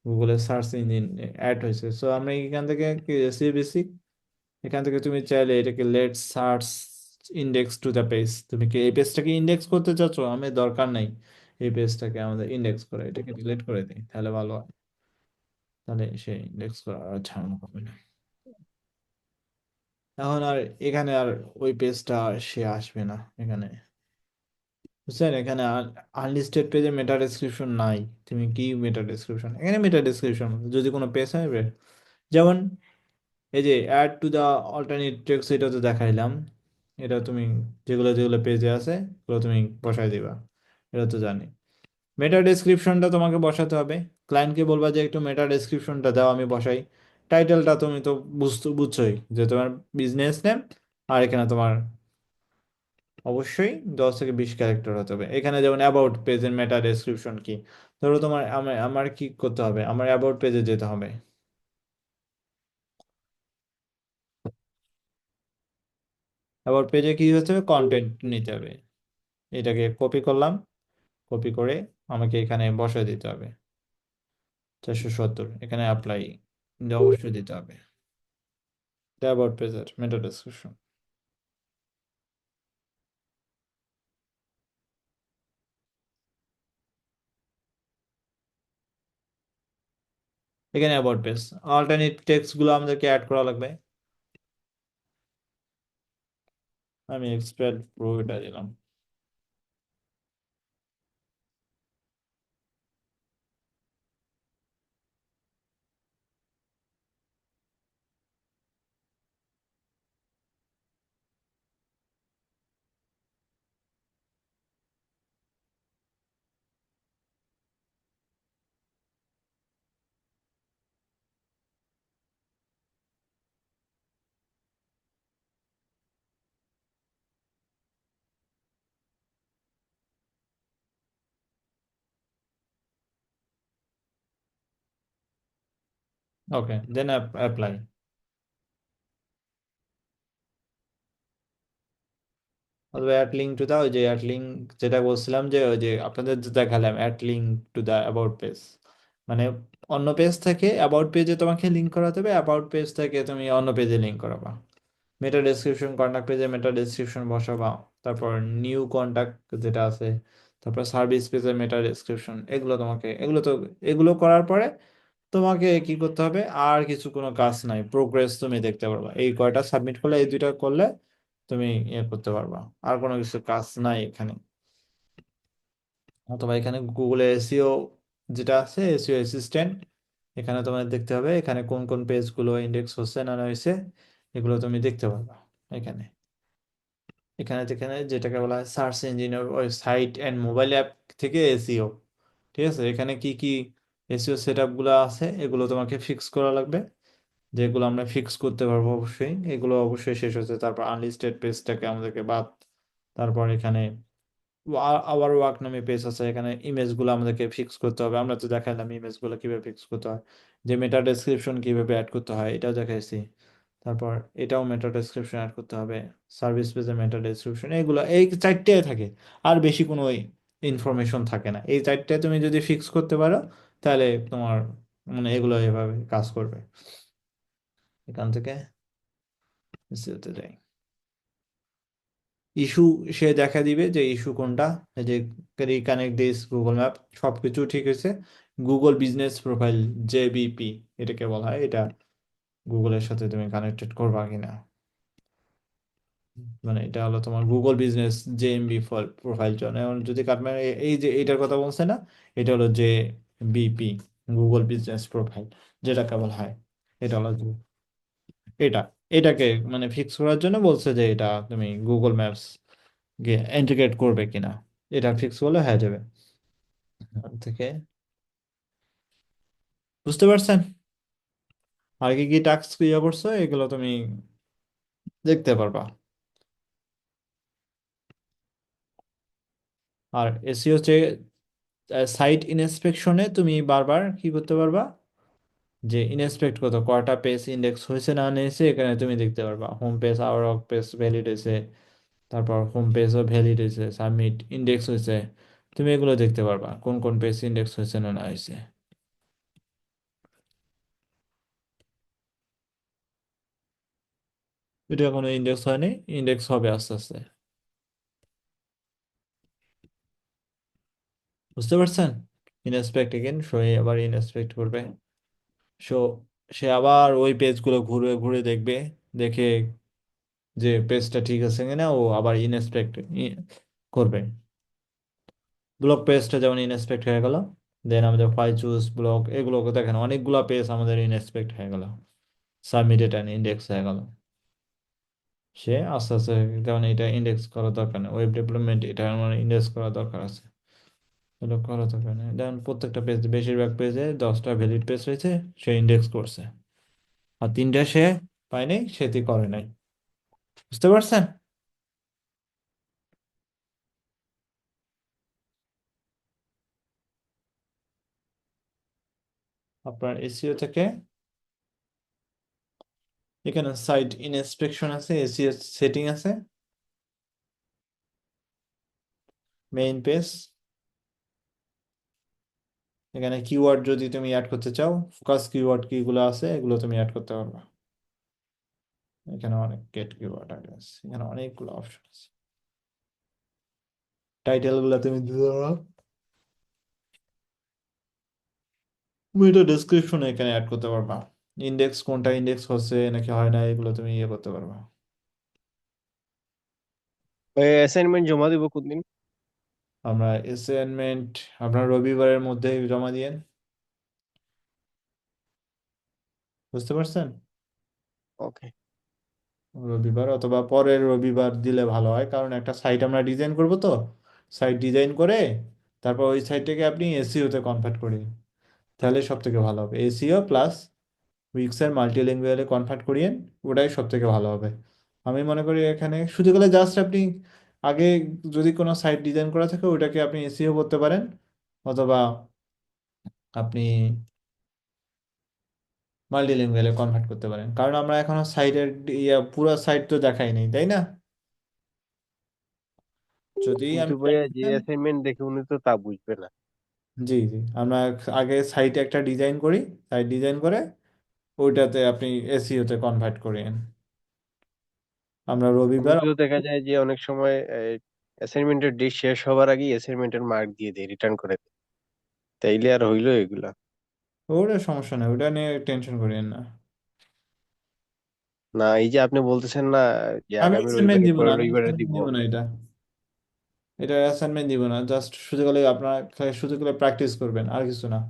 Speaker 1: গুগলের সার্চ ইঞ্জিন অ্যাড হয়েছে। সো আমরা এখান থেকে বেসিক, এখান থেকে তুমি চাইলে এটাকে let search index to the page, তুমি কি এই পেজটাকে ইন্ডেক্স করতে চাচ্ছ, আমি দরকার নাই এই পেজটাকে আমাদের ইন্ডেক্স করে, এটাকে ডিলিট করে দিই তাহলে ভালো হয়, তাহলে সে ইন্ডেক্স করা আর ঝামেলা হবে না। এখন আর এখানে আর ওই পেজটা সে আসবে না এখানে, বুঝছেন? এখানে আনলিস্টেড পেজে মেটা ডেসক্রিপশন নাই। তুমি কি মেটা ডেসক্রিপশন, এখানে মেটা ডেসক্রিপশন যদি কোনো পেজ হবে, যেমন এই যে add to the alternate text, এটা তো দেখাইলাম, এটা তুমি যেগুলো যেগুলো পেজে আছে ওগুলো তুমি বসাই দিবা, এটা তো জানি। মেটা ডেসক্রিপশনটা তোমাকে বসাতে হবে, ক্লায়েন্টকে বলবা যে একটু মেটা ডেসক্রিপশনটা দাও আমি বসাই। টাইটেলটা তুমি তো বুঝছোই যে তোমার বিজনেস নেম, আর এখানে তোমার অবশ্যই 10 থেকে 20 ক্যারেক্টার হতে হবে। এখানে যেমন অ্যাবাউট পেজের মেটা ডেসক্রিপশন কি, ধরো তোমার আমার আমার কি করতে হবে, আমার অ্যাবাউট পেজে যেতে হবে, অ্যাবাউট পেজে কি হতে হবে, কন্টেন্ট নিতে হবে, এটাকে কপি করলাম, কপি করে আমাকে এখানে বসায় দিতে হবে 470, এখানে অ্যাপ্লাই অবশ্যই দিতে হবে, অ্যাবাউট পেজের মেটা ডেসক্রিপশন, এখানে অ্যাবাউট পেজ। অল্টারনেট টেক্সট গুলো আমাদেরকে অ্যাড করা লাগবে, আমি এক্সপ্যাড প্রো এটা দিলাম। ওকে, দেন অ্যাপ্লাই। অথবা অ্যাড লিঙ্ক টু দা, ওই যে অ্যাড লিঙ্ক যেটা বলছিলাম যে ওই যে আপনাদের যে দেখালাম add link to the about page, মানে অন্য পেজ থেকে অ্যাবাউট পেজে তোমাকে লিঙ্ক করাতে হবে, অ্যাবাউট পেজ থেকে তুমি অন্য পেজে লিঙ্ক করাবা। মেটা ডেসক্রিপশন, কন্টাক্ট পেজে মেটা ডেসক্রিপশন বসাবা, তারপর নিউ কন্টাক্ট যেটা আছে, তারপর সার্ভিস পেজে মেটা ডেসক্রিপশন, এগুলো করার পরে তোমাকে কি করতে হবে, আর কিছু কোনো কাজ নাই, প্রোগ্রেস তুমি দেখতে পারবা। এই কয়টা সাবমিট করলে, এই দুইটা করলে তুমি ইয়ে করতে পারবা, আর কোনো কিছু কাজ নাই এখানে। অথবা এখানে গুগলে এসইও যেটা আছে, এসইও অ্যাসিস্ট্যান্ট, এখানে তোমার দেখতে হবে এখানে কোন কোন পেজগুলো ইন্ডেক্স হচ্ছে না হয়েছে, এগুলো তুমি দেখতে পারবা এখানে। এখানে যেটাকে বলা হয় search engine site and mobile app থেকে এসইও। ঠিক আছে, এখানে কি কি এসইও সেট আপগুলো আছে, এগুলো তোমাকে ফিক্স করা লাগবে, যেগুলো আমরা ফিক্স করতে পারবো অবশ্যই, এগুলো অবশ্যই শেষ হচ্ছে। তারপর আনলিস্টেড পেজটাকে আমাদেরকে বাদ, তারপর এখানে আবার ওয়ার্ক নামে পেজ আছে, এখানে ইমেজগুলো আমাদেরকে ফিক্স করতে হবে। আমরা তো দেখালাম ইমেজগুলো কিভাবে ফিক্স করতে হয়, যে মেটা ডেসক্রিপশন কিভাবে অ্যাড করতে হয় এটাও দেখাইছি। তারপর এটাও মেটা ডেসক্রিপশন অ্যাড করতে হবে, সার্ভিস পেজে মেটা ডেসক্রিপশন, এগুলো এই চারটে থাকে, আর বেশি কোনো ইনফরমেশন থাকে না। এই চারটে তুমি যদি ফিক্স করতে পারো, তাহলে তোমার মানে এগুলো এভাবে কাজ করবে। এখান থেকে SEO-তে যাই, ইস্যু সে দেখা দিবে যে ইস্যু কোনটা, এই যে রিকানেক্ট দিস গুগল ম্যাপ, সবকিছু ঠিক হয়েছে। গুগল বিজনেস প্রোফাইল, JBP এটাকে বলা হয়, এটা গুগলের সাথে তুমি কানেক্টেড করবা কিনা, মানে এটা হলো তোমার গুগল বিজনেস JMB প্রোফাইল জন্য। এখন যদি কাটমান এই যে এইটার কথা বলছে না, এটা হলো JBP, গুগল বিজনেস প্রোফাইল যেটাকে বলা হয়, এটা হলো এটা এটাকে মানে ফিক্স করার জন্য বলছে যে এটা তুমি গুগল ম্যাপস গিয়ে ইন্টিগ্রেট করবে কিনা, এটা ফিক্স করলে হয়ে যাবে। এখান থেকে বুঝতে পারছেন আর কি কি টাস্ক ইয়ে করছো, এগুলো তুমি দেখতে পারবা। আর এসইও হচ্ছে সাইট ইনস্পেকশনে তুমি বারবার কি করতে পারবা, যে ইনস্পেক্ট করতে কয়টা পেজ ইন্ডেক্স হয়েছে না হয়েছে, এখানে তুমি দেখতে পারবা home page, our of page valid হয়েছে, তারপর হোম পেজও ভ্যালিড হয়েছে, সাবমিট ইন্ডেক্স হয়েছে, তুমি এগুলো দেখতে পারবা কোন কোন পেজ ইন্ডেক্স হয়েছে না না হয়েছে। এটা এখনো ইন্ডেক্স হয়নি, ইন্ডেক্স হবে আস্তে আস্তে। বুঝতে পারছেন? ইনস্পেক্ট এগেন, সো আবার ইনস্পেক্ট করবে, সো সে আবার ওই পেজগুলো ঘুরে ঘুরে দেখবে, দেখে যে পেজটা ঠিক আছে কিনা ও আবার ইনস্পেক্ট করবে। ব্লক পেজটা যেমন ইনস্পেক্ট হয়ে গেল, দেন আমাদের ফাইল চুজ ব্লক, এগুলোকে দেখেন অনেকগুলো পেজ আমাদের ইনস্পেক্ট হয়ে গেল, সাবমিটেড অ্যান্ড ইন্ডেক্স হয়ে গেল। সে আস্তে আস্তে, যেমন এটা ইন্ডেক্স করা দরকার নেই, ওয়েব ডেভেলপমেন্ট এটা আমার ইন্ডেক্স করা দরকার আছে, এটা করা দরকার নেই। যেমন প্রত্যেকটা পেজ, বেশিরভাগ পেজে 10টা ভ্যালিড পেজ রয়েছে, সে ইন্ডেক্স করছে, আর 3টা সে পায় নাই, সেটি করে নাই। বুঝতে পারছেন? আপনার এসইও থেকে এখানে সাইট ইনস্পেকশন আছে, এসইও সেটিং আছে, মেইন পেজ, এখানে কিওয়ার্ড যদি তুমি অ্যাড করতে চাও, ফোকাস কিওয়ার্ড কিগুলো আছে এগুলো তুমি অ্যাড করতে পারবা। এখানে অনেক গেট কিওয়ার্ড আছে, এখানে অনেকগুলো অপশন আছে। টাইটেল গুলো তুমি দিতে পারো, তুমি এটা ডেসক্রিপশনে এখানে অ্যাড করতে পারবা। ইন্ডেক্স কোনটা ইন্ডেক্স হচ্ছে নাকি হয় না, এগুলো তুমি ইয়ে করতে পারবা।
Speaker 4: অ্যাসাইনমেন্ট জমা দিব কোনদিন?
Speaker 1: আমরা অ্যাসাইনমেন্ট আপনার রবিবারের মধ্যে জমা দিয়েন। বুঝতে পারছেন?
Speaker 4: ওকে।
Speaker 1: রবিবার অথবা পরের রবিবার দিলে ভালো হয়, কারণ একটা সাইট আমরা ডিজাইন করব, তো সাইট ডিজাইন করে তারপর ওই সাইটটাকে আপনি এসইও তে কনভার্ট করি, তাহলে সব থেকে ভালো হবে। এসইও প্লাস উইক্সের মাল্টিলিঙ্গুয়ালে কনভার্ট করিয়েন, ওটাই সব থেকে ভালো হবে। আমি মনে করি এখানে শুধু গেলে জাস্ট আপনি আগে যদি কোনো সাইট ডিজাইন করা থাকে ওইটাকে আপনি এসইও করতে পারেন, অথবা আপনি মাল্টিলিঙ্গুয়ালে কনভার্ট করতে পারেন, কারণ আমরা এখনো সাইটের পুরো সাইট তো দেখাই নাই, তাই না? যদি
Speaker 4: কিন্তু
Speaker 1: আমি
Speaker 4: ভাইয়া যে অ্যাসাইনমেন্ট দেখে উনি তো তা বুঝবে না।
Speaker 1: জি জি, আমরা আগে সাইটে একটা ডিজাইন করি, সাইট ডিজাইন করে ওইটাতে আপনি এসইওতে কনভার্ট করেন। আমরা রবিবার,
Speaker 4: কিন্তু দেখা যায় যে অনেক সময় অ্যাসাইনমেন্টের ডেট শেষ হবার আগেই অ্যাসাইনমেন্টের মার্ক দিয়ে দেয়, রিটার্ন করে দেয়। তাইলে আর হইলো এগুলা?
Speaker 1: ওটা সমস্যা নেই, ওটা নিয়ে টেনশন করিয়েন না।
Speaker 4: না, এই যে আপনি বলতেছেন না যে
Speaker 1: আমি
Speaker 4: আগামী
Speaker 1: অ্যাসাইনমেন্ট
Speaker 4: রবিবারে
Speaker 1: দিব না,
Speaker 4: পরের
Speaker 1: আমি
Speaker 4: রবিবারে
Speaker 1: অ্যাসাইনমেন্ট
Speaker 4: দিব।
Speaker 1: দিব না, এটা অ্যাসাইনমেন্ট দিব না, জাস্ট সুযোগ হলে আপনার খালি সুযোগ হলে প্র্যাকটিস করবেন, আর কিছু না।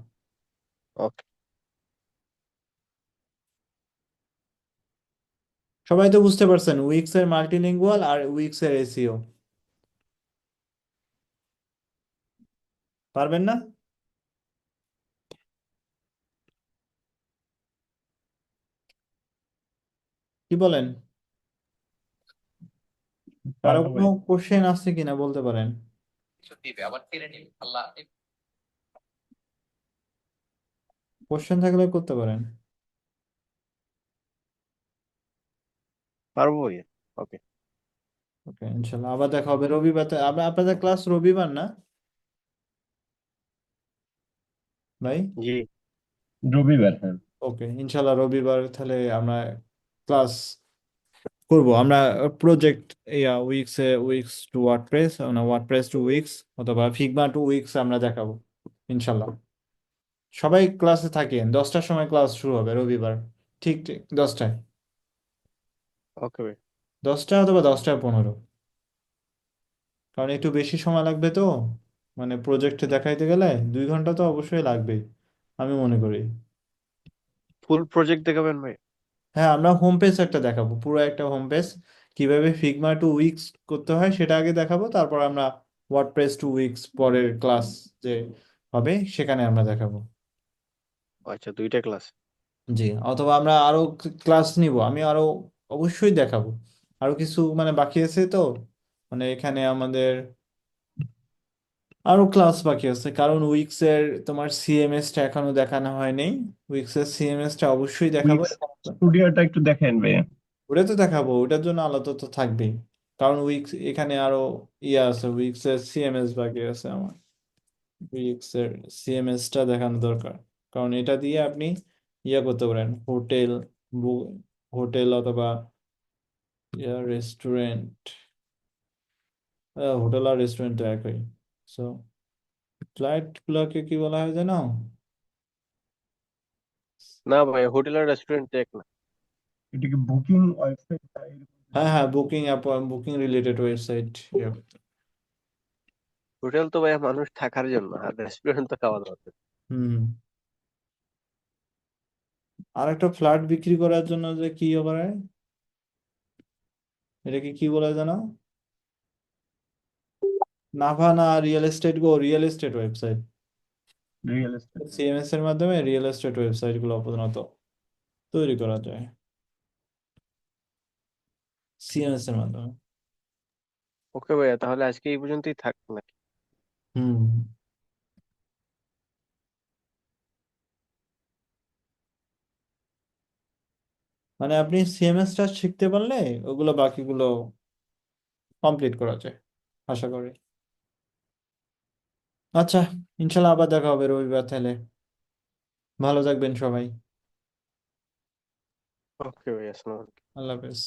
Speaker 4: ওকে।
Speaker 1: সবাই তো বুঝতে পারছেন উইক্স এর মাল্টিলিঙ্গুয়াল আর উইক্স এর এসইও পারবেন না? কি বলেন? কারো
Speaker 5: পারবো
Speaker 1: কোনো
Speaker 5: ভাই।
Speaker 1: কোশ্চেন আছে কিনা বলতে পারেন। কোশ্চেন থাকলে করতে পারেন।
Speaker 4: পারবো ভাইয়া। ওকে।
Speaker 1: ওকে, ইনশাল্লাহ আবার দেখা হবে রবিবার। আপনাদের ক্লাস রবিবার না ভাই?
Speaker 4: জি।
Speaker 5: রবিবার, হ্যাঁ।
Speaker 1: ওকে, ইনশাল্লাহ রবিবার তাহলে আমরা ক্লাস করব। আমরা প্রজেক্ট উইক্স টু ওয়ার্ডপ্রেস, না ওয়ার্ডপ্রেস টু উইক্স অথবা ফিগমা টু উইক্স আমরা দেখাবো ইনশাল্লাহ। সবাই ক্লাসে থাকেন, 10টার সময় ক্লাস শুরু হবে রবিবার, ঠিক ঠিক 10টায়।
Speaker 4: ওকে ভাই।
Speaker 1: 10টা অথবা 10টা 15, কারণ একটু বেশি সময় লাগবে তো, মানে প্রজেক্টে দেখাইতে গেলে 2 ঘন্টা তো অবশ্যই লাগবেই আমি মনে করি।
Speaker 4: ফুল প্রজেক্ট দেখাবেন ভাই?
Speaker 1: হ্যাঁ, আমরা হোম পেজ একটা দেখাবো, পুরো একটা হোম পেজ কিভাবে ফিগমা টু উইক্স করতে হয় সেটা আগে দেখাবো, তারপর আমরা ওয়ার্ডপ্রেস টু উইক্স পরের ক্লাস যে হবে সেখানে আমরা দেখাবো।
Speaker 4: আচ্ছা, দুইটা ক্লাস।
Speaker 1: জি, অথবা আমরা আরো ক্লাস নিব, আমি আরো অবশ্যই দেখাবো। আরো কিছু মানে বাকি আছে তো, মানে এখানে আমাদের আরো ক্লাস বাকি আছে, কারণ উইক্স এর তোমার সিএমএস টা এখনো দেখানো হয়নি। উইক্স এর সিএমএস টা অবশ্যই দেখাবো।
Speaker 5: উইক্স স্টুডিওটা একটু দেখেন ভাইয়া।
Speaker 1: ওটা তো দেখাবো, ওটার জন্য আলাদা তো থাকবেই, কারণ উইক্স এখানে আরো ইয়ে আছে, উইক্স এর সিএমএস বাকি আছে আমার। উইক্স এর সিএমএস টা দেখানো দরকার, কারণ এটা দিয়ে আপনি ইয়া করতে পারেন, হোটেল অথবা রেস্টুরেন্ট। হোটেল আর রেস্টুরেন্ট তো একই। সো ফ্লাইট গুলোকে কি বলা হয় জানো?
Speaker 4: না ভাই, হোটেল আর রেস্টুরেন্ট এক না।
Speaker 5: এটা কি বুকিং ওয়েবসাইট?
Speaker 1: হ্যাঁ হ্যাঁ, booking app, booking related website.
Speaker 4: Hotel তো ভাই মানুষ থাকার জন্য, আর রেস্টুরেন্ট তো খাওয়া দাওয়ার জন্য।
Speaker 1: হুম। আর একটা ফ্ল্যাট বিক্রি করার জন্য যে কি করে, এটাকে কি বলে জানো? Navana real estate website.
Speaker 5: Real estate.
Speaker 1: CMS এর মাধ্যমে রিয়েল এস্টেট ওয়েবসাইট গুলো প্রধানত তৈরি করা যায় সিএমএস এর মাধ্যমে।
Speaker 4: ওকে ভাইয়া, তাহলে আজকে এই পর্যন্তই থাক নাকি?
Speaker 1: হুম। মানে আপনি সিএমএস টা শিখতে পারলে ওগুলো বাকিগুলো কমপ্লিট করা যায় আশা করি। আচ্ছা, ইনশাল্লাহ আবার দেখা হবে রবিবার তাহলে। ভালো থাকবেন সবাই।
Speaker 4: ওকে ভাইয়া, আসসালামু আলাইকুম।
Speaker 1: আল্লাহ হাফেজ।